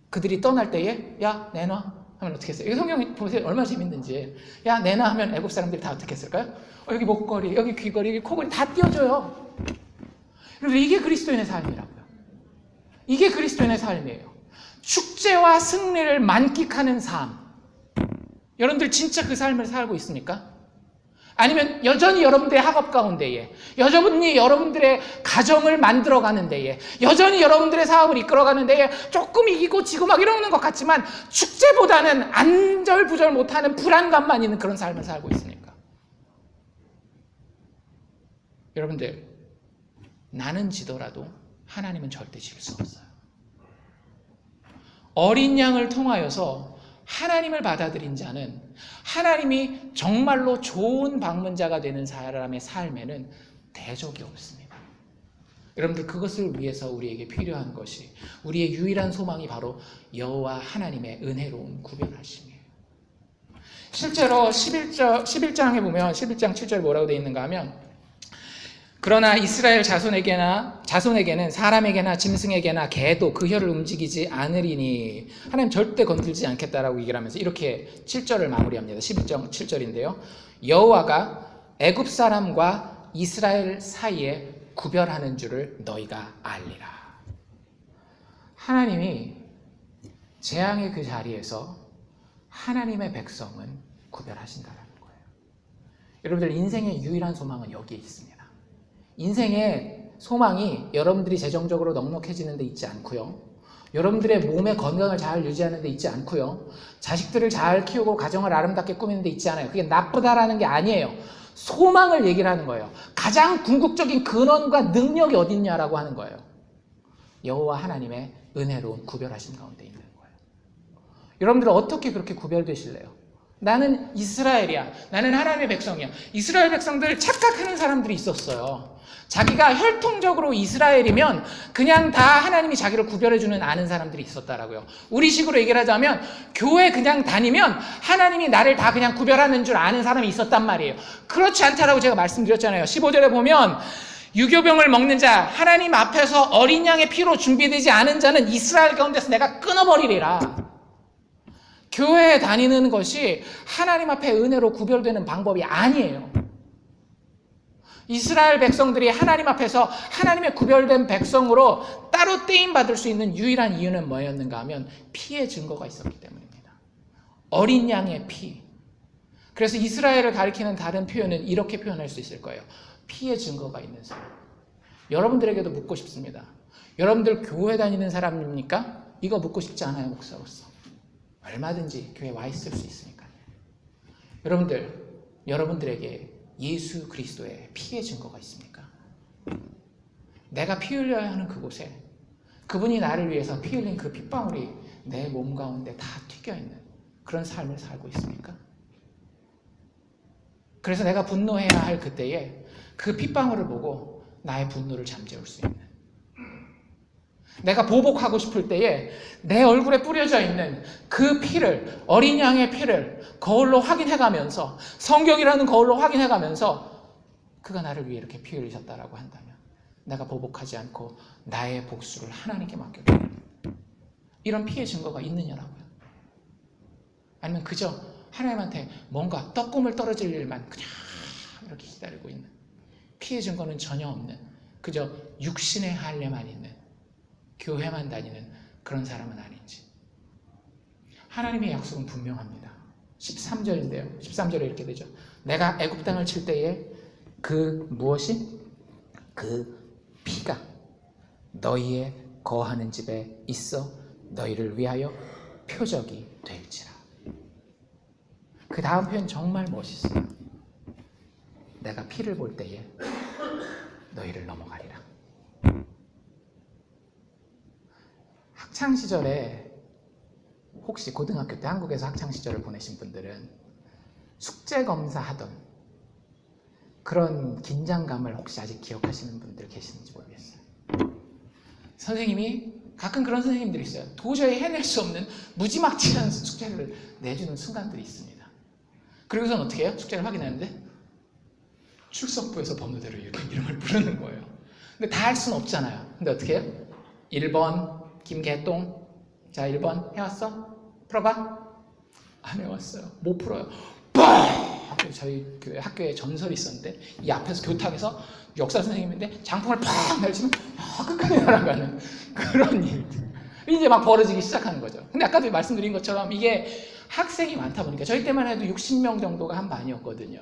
S1: 그들이 떠날 때에 야 내놔 하면 어떻게 했어요? 이 성경 보세요. 얼마나 재밌는지. 야 내놔 하면 애굽 사람들이 다 어떻게 했을까요? 여기 목걸이, 여기 귀걸이, 여기 코걸이 다 띄워줘요. 그런데 이게 그리스도인의 삶이라고요. 이게 그리스도인의 삶이에요. 축제와 승리를 만끽하는 삶. 여러분들 진짜 그 삶을 살고 있습니까? 아니면 여전히 여러분들의 학업 가운데에, 여전히 여러분들의 가정을 만들어가는 데에, 여전히 여러분들의 사업을 이끌어가는 데에 조금 이기고 지고 막 이러는 것 같지만 축제보다는 안절부절 못하는 불안감만 있는 그런 삶을 살고 있습니까? 여러분들, 나는 지더라도 하나님은 절대 질 수 없어요. 어린 양을 통하여서 하나님을 받아들인 자는 하나님이 정말로 좋은 방문자가 되는 사람의 삶에는 대적이 없습니다. 여러분들 그것을 위해서 우리에게 필요한 것이 우리의 유일한 소망이 바로 여호와 하나님의 은혜로운 구별하심이에요. 실제로 11장에 보면 11장 7절에 뭐라고 되어 있는가 하면 그러나 이스라엘 자손에게는 사람에게나 짐승에게나 개도 그 혀를 움직이지 않으리니 하나님 절대 건들지 않겠다라고 얘기를 하면서 이렇게 7절을 마무리합니다. 11장 7절인데요. 여호와가 애굽 사람과 이스라엘 사이에 구별하는 줄을 너희가 알리라. 하나님이 재앙의 그 자리에서 하나님의 백성은 구별하신다는 거예요. 여러분들 인생의 유일한 소망은 여기에 있습니다. 인생의 소망이 여러분들이 재정적으로 넉넉해지는 데 있지 않고요. 여러분들의 몸의 건강을 잘 유지하는 데 있지 않고요. 자식들을 잘 키우고 가정을 아름답게 꾸미는 데 있지 않아요. 그게 나쁘다라는 게 아니에요. 소망을 얘기를 하는 거예요. 가장 궁극적인 근원과 능력이 어디 있냐라고 하는 거예요. 여호와 하나님의 은혜로운 구별하신 가운데 있는 거예요. 여러분들은 어떻게 그렇게 구별되실래요? 나는 이스라엘이야. 나는 하나님의 백성이야. 이스라엘 백성들 착각하는 사람들이 있었어요. 자기가 혈통적으로 이스라엘이면 그냥 다 하나님이 자기를 구별해주는 아는 사람들이 있었다라고요. 우리식으로 얘기를 하자면 교회 그냥 다니면 하나님이 나를 다 그냥 구별하는 줄 아는 사람이 있었단 말이에요. 그렇지 않다라고 제가 말씀드렸잖아요. 15절에 보면 유교병을 먹는 자, 하나님 앞에서 어린 양의 피로 준비되지 않은 자는 이스라엘 가운데서 내가 끊어버리리라. 교회에 다니는 것이 하나님 앞에 은혜로 구별되는 방법이 아니에요. 이스라엘 백성들이 하나님 앞에서 하나님의 구별된 백성으로 따로 떼임받을 수 있는 유일한 이유는 뭐였는가 하면 피의 증거가 있었기 때문입니다. 어린 양의 피. 그래서 이스라엘을 가리키는 다른 표현은 이렇게 표현할 수 있을 거예요. 피의 증거가 있는 사람. 여러분들에게도 묻고 싶습니다. 여러분들 교회 다니는 사람입니까? 이거 묻고 싶지 않아요, 목사로서. 얼마든지 교회에 와 있을 수 있으니까요. 여러분들에게 예수 그리스도의 피의 증거가 있습니까? 내가 피 흘려야 하는 그곳에 그분이 나를 위해서 피 흘린 그 핏방울이 내 몸 가운데 다 튀겨있는 그런 삶을 살고 있습니까? 그래서 내가 분노해야 할 그때에 그 핏방울을 보고 나의 분노를 잠재울 수 있는, 내가 보복하고 싶을 때에 내 얼굴에 뿌려져 있는 그 피를, 어린 양의 피를 거울로 확인해가면서, 성경이라는 거울로 확인해가면서 그가 나를 위해 이렇게 피 흘리셨다라고 한다면 내가 보복하지 않고 나의 복수를 하나님께 맡겨드립니다. 이런 피의 증거가 있느냐라고요. 아니면 그저 하나님한테 뭔가 떡고물 떨어질 일만 그냥 이렇게 기다리고 있는, 피의 증거는 전혀 없는, 그저 육신의 할례만 있는, 교회만 다니는 그런 사람은 아닌지. 하나님의 약속은 분명합니다. 13절인데요. 13절에 이렇게 되죠. 내가 애굽 땅을 칠 때에 그 무엇이? 그 피가 너희의 거하는 집에 있어 너희를 위하여 표적이 될지라. 그 다음 표현 정말 멋있어요. 내가 피를 볼 때에 너희를 넘어가리라. 학창시절에, 혹시 고등학교 때 한국에서 학창시절을 보내신 분들은 숙제검사 하던 그런 긴장감을 혹시 아직 기억하시는 분들 계시는지 모르겠어요. 선생님이, 가끔 그런 선생님들이 있어요. 도저히 해낼 수 없는 무지막지한 숙제를 내주는 순간들이 있습니다. 그리고선 어떻게 해요? 숙제를 확인하는데 출석부에서 번호대로 이렇게 이름을 부르는 거예요. 근데 다 할 수는 없잖아요. 근데 어떻게 해요? 1번 김개똥. 자, 1번 해왔어? 풀어봐. 안 해왔어요. 못 풀어요. 빡! 저희 교회 학교에 전설이 있었는데 이 앞에서 교탁에서 역사 선생님인데 장풍을 팍 날리시면 끝까지 날아가는 그런 일들 이제 막 벌어지기 시작하는 거죠. 근데 아까도 말씀드린 것처럼 이게 학생이 많다 보니까 저희 때만 해도 60명 정도가 한 반이었거든요.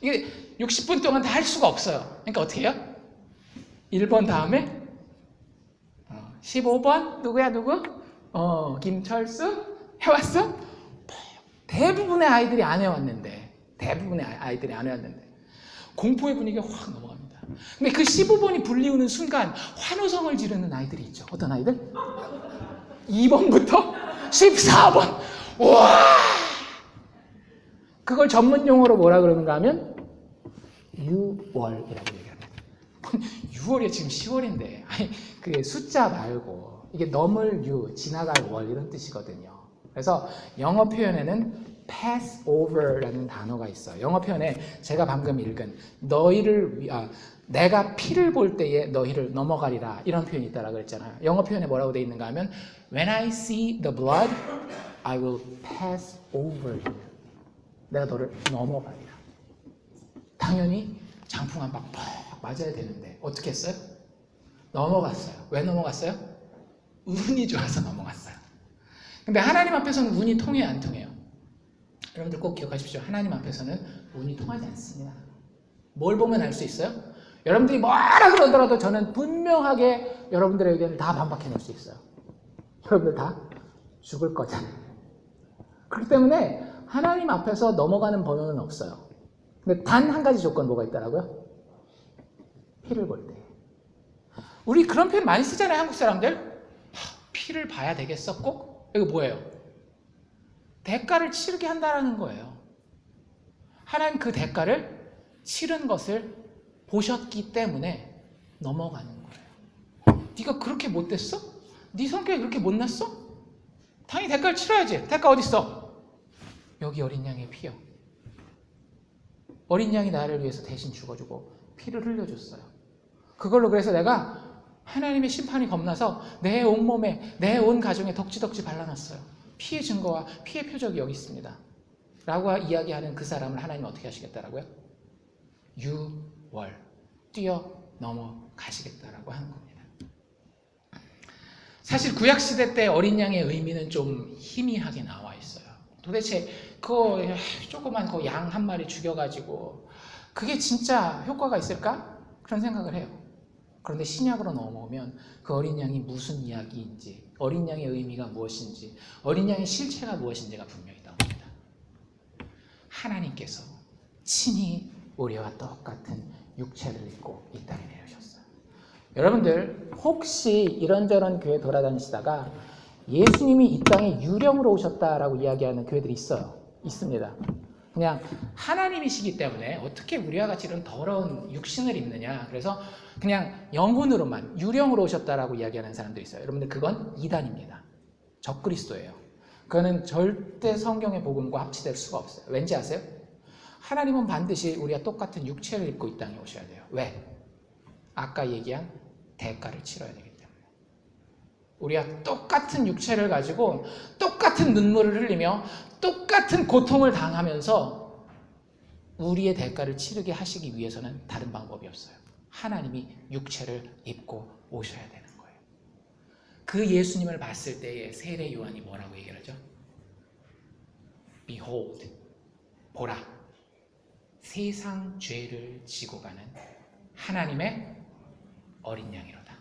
S1: 이게 60분 동안 다 할 수가 없어요. 그러니까 어떻게 해요? 1번 다음에 15번 누구야 누구? 김철수 해왔어? 대부분의 아이들이 안 해왔는데 공포의 분위기가 확 넘어갑니다. 근데 그 15번이 불리우는 순간 환호성을 지르는 아이들이 있죠. 어떤 아이들? 2번부터 14번. 와! 그걸 전문 용어로 뭐라 그러는가 하면 6월이라고 얘기합니다. 6월이 지금 10월인데, 아니 그게 숫자 말고 이게 넘을 유, 지나갈 월 이런 뜻이거든요. 그래서 영어 표현에는 pass over라는 단어가 있어요. 영어 표현에 제가 방금 읽은 내가 피를 볼 때에 너희를 넘어가리라 이런 표현이 있다라고 그랬잖아요. 영어 표현에 뭐라고 돼 있는가 하면 When I see the blood, I will pass over you. 내가 너를 넘어가리라. 당연히 장풍 한 방 팍 맞아야 되는데 어떻게 했어요? 넘어갔어요. 왜 넘어갔어요? 운이 좋아서 넘어갔어요. 근데 하나님 앞에서는 운이 통해요, 안 통해요? 여러분들 꼭 기억하십시오. 하나님 앞에서는 운이 통하지 않습니다. 뭘 보면 알 수 있어요? 여러분들이 뭐라 그러더라도 저는 분명하게 여러분들의 의견을 다 반박해 놓을 수 있어요. 여러분들 다 죽을 거잖아요. 그렇기 때문에 하나님 앞에서 넘어가는 번호는 없어요. 근데 단 한 가지 조건 뭐가 있더라고요? 피를 볼 때. 우리 그런 표현 많이 쓰잖아요, 한국 사람들. 피를 봐야 되겠어, 꼭? 이거 뭐예요? 대가를 치르게 한다는 거예요. 하나님 그 대가를 치른 것을 보셨기 때문에 넘어가는 거예요. 네가 그렇게 못됐어? 네 성격이 그렇게 못났어? 당연히 대가를 치러야지. 대가 어디 있어? 여기 어린 양의 피요. 어린 양이 나를 위해서 대신 죽어주고 피를 흘려줬어요. 그걸로 그래서 내가 하나님의 심판이 겁나서 내 온몸에, 내 온 가정에 덕지덕지 발라놨어요. 피의 증거와 피의 표적이 여기 있습니다. 라고 이야기하는 그 사람을 하나님은 어떻게 하시겠다라고요? 유월, 뛰어넘어 가시겠다라고 하는 겁니다. 사실 구약시대 때 어린 양의 의미는 좀 희미하게 나와 있어요. 도대체 그거 조그만 그 양 한 마리 죽여가지고 그게 진짜 효과가 있을까? 그런 생각을 해요. 그런데 신약으로 넘어오면 그 어린 양이 무슨 이야기인지, 어린 양의 의미가 무엇인지, 어린 양의 실체가 무엇인지가 분명히 나옵니다. 하나님께서 친히 우리와 똑같은 육체를 입고 이 땅에 내려오셨어요. 여러분들 혹시 이런저런 교회 돌아다니시다가 예수님이 이 땅에 유령으로 오셨다라고 이야기하는 교회들이 있습니다. 그냥 하나님이시기 때문에 어떻게 우리와 같이 이런 더러운 육신을 입느냐, 그래서 그냥 영혼으로만 유령으로 오셨다라고 이야기하는 사람들이 있어요. 여러분들 그건 이단입니다. 적그리스도예요. 그거는 절대 성경의 복음과 합치될 수가 없어요. 왠지 아세요? 하나님은 반드시 우리가 똑같은 육체를 입고 이 땅에 오셔야 돼요. 왜? 아까 얘기한 대가를 치러야 되기 때문에. 우리가 똑같은 육체를 가지고 똑같은 눈물을 흘리며 똑같은 고통을 당하면서 우리의 대가를 치르게 하시기 위해서는 다른 방법이 없어요. 하나님이 육체를 입고 오셔야 되는 거예요. 그 예수님을 봤을 때에 세례 요한이 뭐라고 얘기를 하죠? Behold, 보라, 세상 죄를 지고 가는 하나님의 어린 양이로다.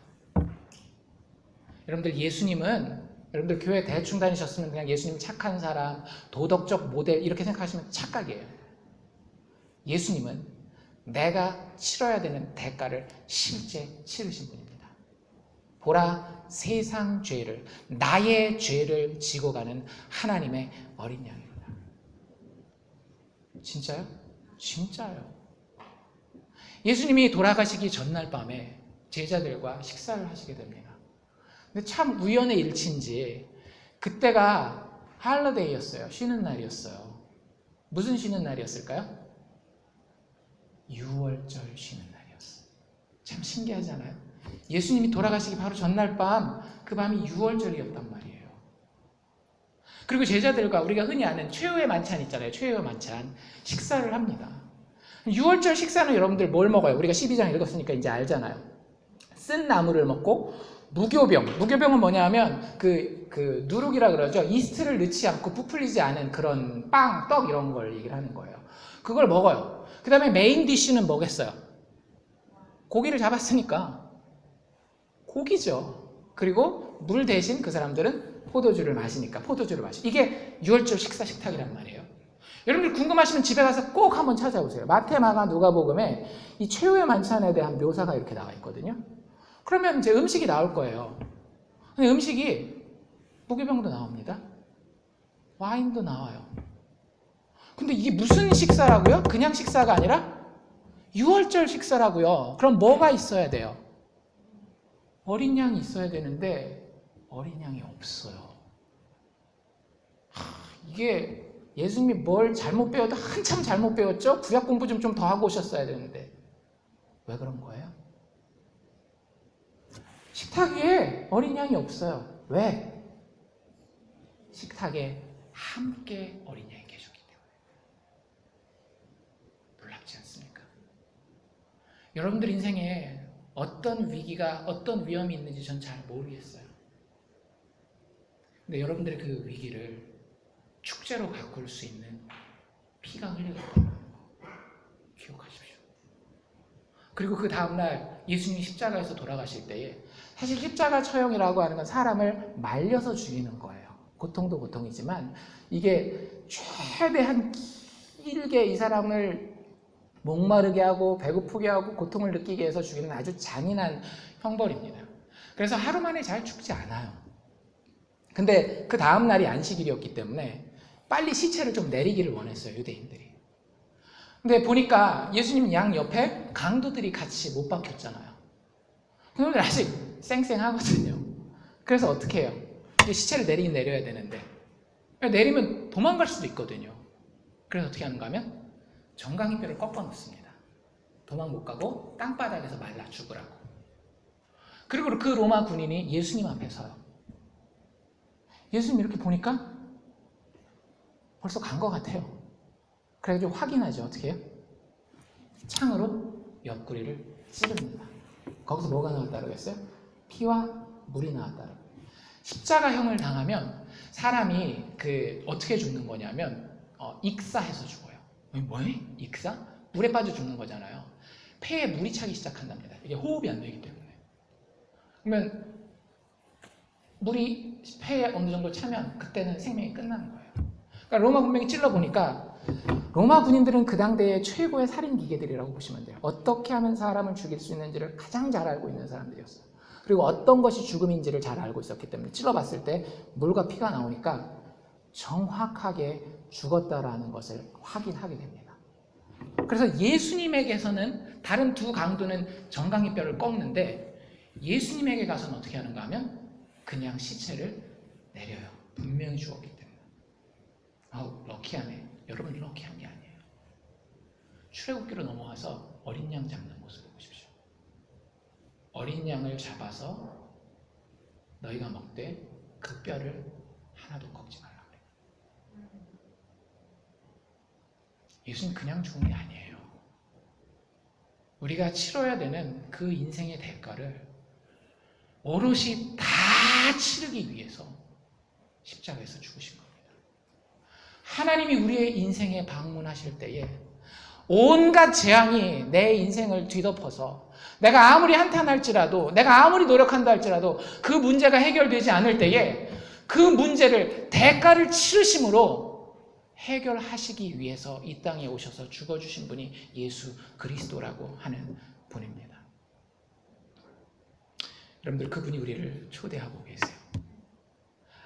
S1: 여러분들 예수님은, 여러분들 교회 대충 다니셨으면 그냥 예수님 착한 사람, 도덕적 모델 이렇게 생각하시면 착각이에요. 예수님은 내가 치러야 되는 대가를 실제 치르신 분입니다. 보라, 세상 죄를, 나의 죄를 지고 가는 하나님의 어린 양이로다. 진짜요? 진짜요. 예수님이 돌아가시기 전날 밤에 제자들과 식사를 하시게 됩니다. 근데 참 우연의 일치인지 그때가 할러데이였어요. 쉬는 날이었어요. 무슨 쉬는 날이었을까요? 유월절 쉬는 날이었어요. 참 신기하잖아요. 예수님이 돌아가시기 바로 전날 밤, 그 밤이 유월절이었단 말이에요. 그리고 제자들과 우리가 흔히 아는 최후의 만찬 있잖아요. 최후의 만찬. 식사를 합니다. 유월절 식사는 여러분들 뭘 먹어요? 우리가 12장 읽었으니까 이제 알잖아요. 쓴 나물을 먹고 무교병은 뭐냐 하면 그 누룩이라 그러죠. 이스트를 넣지 않고 부풀리지 않은 그런 빵, 떡 이런 걸 얘기를 하는 거예요. 그걸 먹어요. 그 다음에 메인 디쉬는 뭐겠어요? 고기를 잡았으니까 고기죠. 그리고 물 대신 그 사람들은 포도주를 마시니까 포도주를 마시고, 이게 유월절 식사 식탁이란 말이에요. 여러분들 궁금하시면 집에 가서 꼭 한번 찾아보세요. 마태, 마가, 누가복음에 이 최후의 만찬에 대한 묘사가 이렇게 나와 있거든요. 그러면 이제 음식이 나올 거예요. 근데 음식이 무교병도 나옵니다. 와인도 나와요. 근데 이게 무슨 식사라고요? 그냥 식사가 아니라 유월절 식사라고요. 그럼 뭐가 있어야 돼요? 어린 양이 있어야 되는데 어린 양이 없어요. 이게 예수님이 뭘 잘못 배워도 한참 잘못 배웠죠? 구약 공부 좀 더 하고 오셨어야 되는데 왜 그런 거예요? 식탁 위에 어린 양이 없어요. 왜? 식탁에 함께 어린 양이 계셨기 때문에. 놀랍지 않습니까? 여러분들 인생에 어떤 위기가, 어떤 위험이 있는지 전 잘 모르겠어요. 근데 여러분들의 그 위기를 축제로 바꿀 수 있는 피가 흘려졌다는 거 기억하십시오. 그리고 그 다음날 예수님이 십자가에서 돌아가실 때에, 사실 십자가 처형이라고 하는 건 사람을 말려서 죽이는 거예요. 고통도 고통이지만 이게 최대한 길게 이 사람을 목마르게 하고 배고프게 하고 고통을 느끼게 해서 죽이는 아주 잔인한 형벌입니다. 그래서 하루 만에 잘 죽지 않아요. 근데 그 다음 날이 안식일이었기 때문에 빨리 시체를 좀 내리기를 원했어요, 유대인들이. 근데 보니까 예수님 양 옆에 강도들이 같이 못 박혔잖아요. 그놈들 아직 쌩쌩하거든요. 그래서 어떻게 해요? 시체를 내리긴 내려야 되는데 내리면 도망갈 수도 있거든요. 그래서 어떻게 하는가 하면 정강이뼈를 꺾어 놓습니다. 도망 못 가고 땅바닥에서 말라 죽으라고. 그리고 그 로마 군인이 예수님 앞에 서요. 예수님 이렇게 보니까 벌써 간 것 같아요. 그래가지고 확인하죠. 어떻게 해요? 창으로 옆구리를 찌릅니다. 거기서 뭐가 나왔다고 했어요? 피와 물이 나왔다고. 십자가형을 당하면 사람이 어떻게 죽는 거냐면 익사해서 죽어요. 뭐예요? 익사? 물에 빠져 죽는 거잖아요. 폐에 물이 차기 시작한답니다. 이게 호흡이 안 되기 때문에. 그러면 물이 폐에 어느 정도 차면 그때는 생명이 끝나는 거예요. 그러니까 로마 군병이 찔러보니까 로마 군인들은 그 당대의 최고의 살인 기계들이라고 보시면 돼요. 어떻게 하면 사람을 죽일 수 있는지를 가장 잘 알고 있는 사람들이었어요. 그리고 어떤 것이 죽음인지를 잘 알고 있었기 때문에 찔러봤을 때 물과 피가 나오니까 정확하게 죽었다라는 것을 확인하게 됩니다. 그래서 예수님에게서는 다른 두 강도는 정강이 뼈를 꺾는데 예수님에게 가서는 어떻게 하는가 하면 그냥 시체를 내려요. 분명히 죽었기 때문에. 아우, 럭키하네. 여러분 럭키한 게 아니에요. 출애굽기로 넘어와서 어린 양 잡는 모습을 보십시오. 어린 양을 잡아서 너희가 먹되 그 뼈를 하나도 꺾지 말라 그래요. 예수님 그냥 죽은 게 아니에요. 우리가 치러야 되는 그 인생의 대가를 오롯이 다 치르기 위해서 십자가에서 죽으신 겁니다. 하나님이 우리의 인생에 방문하실 때에 온갖 재앙이 내 인생을 뒤덮어서 내가 아무리 한탄할지라도 내가 아무리 노력한다 할지라도 그 문제가 해결되지 않을 때에 그 문제를 대가를 치르심으로 해결하시기 위해서 이 땅에 오셔서 죽어주신 분이 예수 그리스도라고 하는 분입니다. 여러분들 그분이 우리를 초대하고 계세요.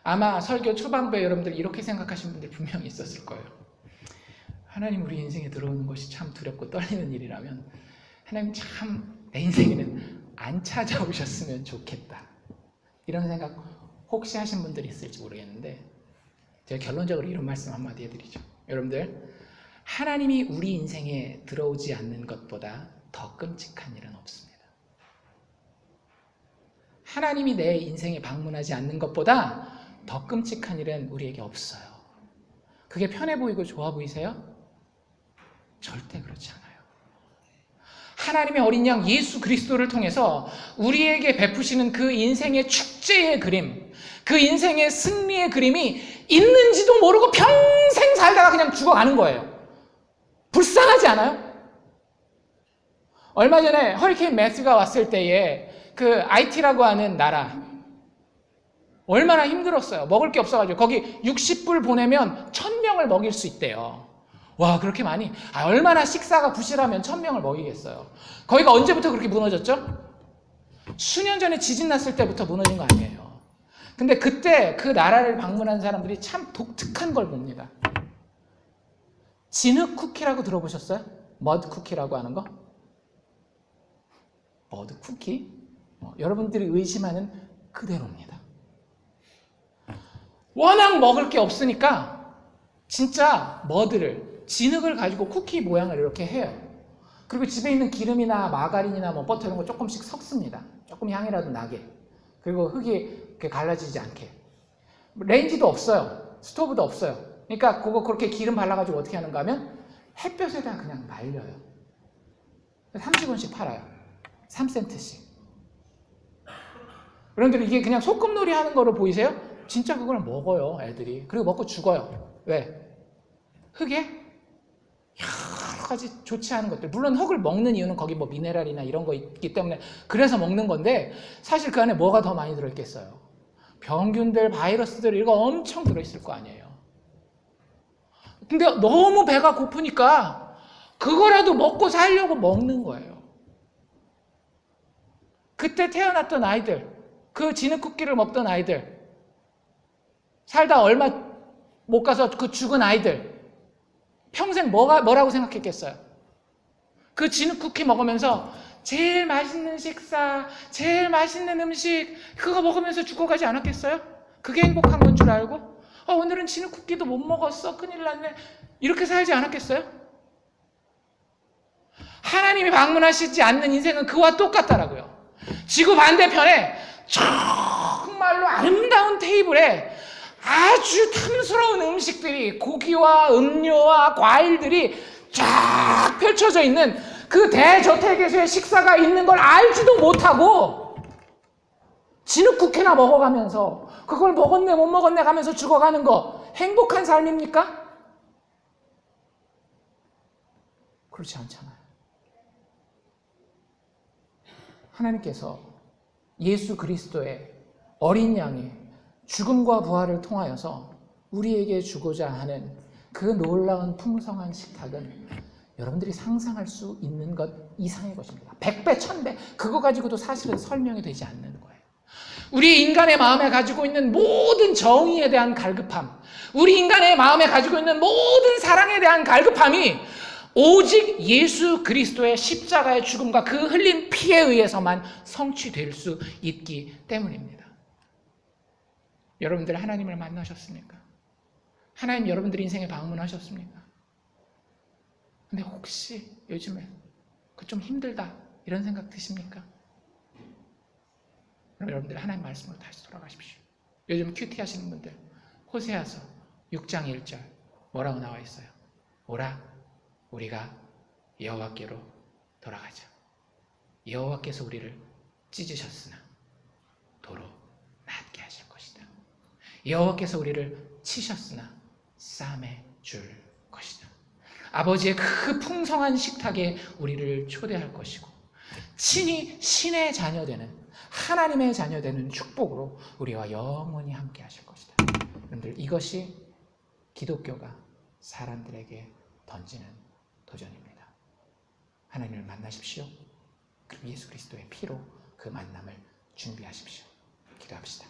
S1: 아마 설교 초반부에 여러분들 이렇게 생각하신 분들 분명히 있었을 거예요. 하나님 우리 인생에 들어오는 것이 참 두렵고 떨리는 일이라면 하나님 참 내 인생에는 안 찾아오셨으면 좋겠다. 이런 생각 혹시 하신 분들이 있을지 모르겠는데 제가 결론적으로 이런 말씀 한마디 해드리죠. 여러분들 하나님이 우리 인생에 들어오지 않는 것보다 더 끔찍한 일은 없습니다. 하나님이 내 인생에 방문하지 않는 것보다 더 끔찍한 일은 우리에게 없어요. 그게 편해 보이고 좋아 보이세요? 절대 그렇지 않아요. 하나님의 어린 양 예수 그리스도를 통해서 우리에게 베푸시는 그 인생의 축제의 그림, 그 인생의 승리의 그림이 있는지도 모르고 평생 살다가 그냥 죽어가는 거예요. 불쌍하지 않아요? 얼마 전에 허리케인 매스가 왔을 때에 그 IT라고 하는 나라 얼마나 힘들었어요. 먹을 게 없어가지고 거기 60불 보내면 1000명을 먹일 수 있대요. 와, 그렇게 많이? 얼마나 식사가 부실하면 1000명을 먹이겠어요. 거기가 언제부터 그렇게 무너졌죠? 수년 전에 지진 났을 때부터 무너진 거 아니에요. 근데 그때 그 나라를 방문한 사람들이 참 독특한 걸 봅니다. 진흙 쿠키라고 들어보셨어요? 머드 쿠키라고 하는 거? 머드 쿠키? 여러분들이 의심하는 그대로입니다. 워낙 먹을 게 없으니까 진짜 진흙을 가지고 쿠키 모양을 이렇게 해요. 그리고 집에 있는 기름이나 마가린이나 버터 이런 거 조금씩 섞습니다. 조금 향이라도 나게. 그리고 흙이 갈라지지 않게. 레인지도 없어요. 스토브도 없어요. 그러니까 그거 그렇게 기름 발라가지고 어떻게 하는가 하면 햇볕에다 그냥 말려요. 30원씩 팔아요. 3센트씩. 여러분들 이게 그냥 소꿉놀이 하는 거로 보이세요? 진짜 그걸 먹어요, 애들이. 그리고 먹고 죽어요. 왜? 흙에 여러 가지 좋지 않은 것들. 물론 흙을 먹는 이유는 거기 미네랄이나 이런 거 있기 때문에 그래서 먹는 건데 사실 그 안에 뭐가 더 많이 들어있겠어요? 병균들, 바이러스들 이거 엄청 들어있을 거 아니에요. 근데 너무 배가 고프니까 그거라도 먹고 살려고 먹는 거예요. 그때 태어났던 아이들, 그 진흙 쿠키를 먹던 아이들, 살다 얼마 못 가서 그 죽은 아이들, 평생 뭐라고 생각했겠어요? 그 진흙 쿠키 먹으면서 제일 맛있는 식사, 제일 맛있는 음식 그거 먹으면서 죽어가지 않았겠어요? 그게 행복한 건 줄 알고 오늘은 진흙 쿠키도 못 먹었어, 큰일 났네, 이렇게 살지 않았겠어요? 하나님이 방문하시지 않는 인생은 그와 똑같다라고요. 지구 반대편에 정말로 아름다운 테이블에 아주 탐스러운 음식들이, 고기와 음료와 과일들이 쫙 펼쳐져 있는 그 대저택에서의 식사가 있는 걸 알지도 못하고 진흙국회나 먹어가면서 그걸 먹었네 못 먹었네 가면서 죽어가는 거 행복한 삶입니까? 그렇지 않잖아요. 하나님께서 예수 그리스도의 어린 양의 죽음과 부활을 통하여서 우리에게 주고자 하는 그 놀라운 풍성한 식탁은 여러분들이 상상할 수 있는 것 이상의 것입니다. 100배, 1000배 그거 가지고도 사실은 설명이 되지 않는 거예요. 우리 인간의 마음에 가지고 있는 모든 정의에 대한 갈급함, 우리 인간의 마음에 가지고 있는 모든 사랑에 대한 갈급함이 오직 예수 그리스도의 십자가의 죽음과 그 흘린 피에 의해서만 성취될 수 있기 때문입니다. 여러분들 하나님을 만나셨습니까? 하나님 여러분들 인생에 방문하셨습니까? 근데 혹시 요즘에 그 좀 힘들다 이런 생각 드십니까? 그럼 여러분들 하나님 말씀으로 다시 돌아가십시오. 요즘 큐티 하시는 분들 호세아서 6장 1절 뭐라고 나와 있어요? 오라 우리가 여호와께로 돌아가자. 여호와께서 우리를 찢으셨으나 도로 낫게 하실 것이다. 여호와께서 우리를 치셨으나 싸매 줄 것이다. 아버지의 그 풍성한 식탁에 우리를 초대할 것이고 친히 신의 자녀되는 하나님의 자녀되는 축복으로 우리와 영원히 함께 하실 것이다. 여러분들 이것이 기독교가 사람들에게 던지는 도전입니다. 하나님을 만나십시오. 그럼 예수 그리스도의 피로 그 만남을 준비하십시오. 기도합시다.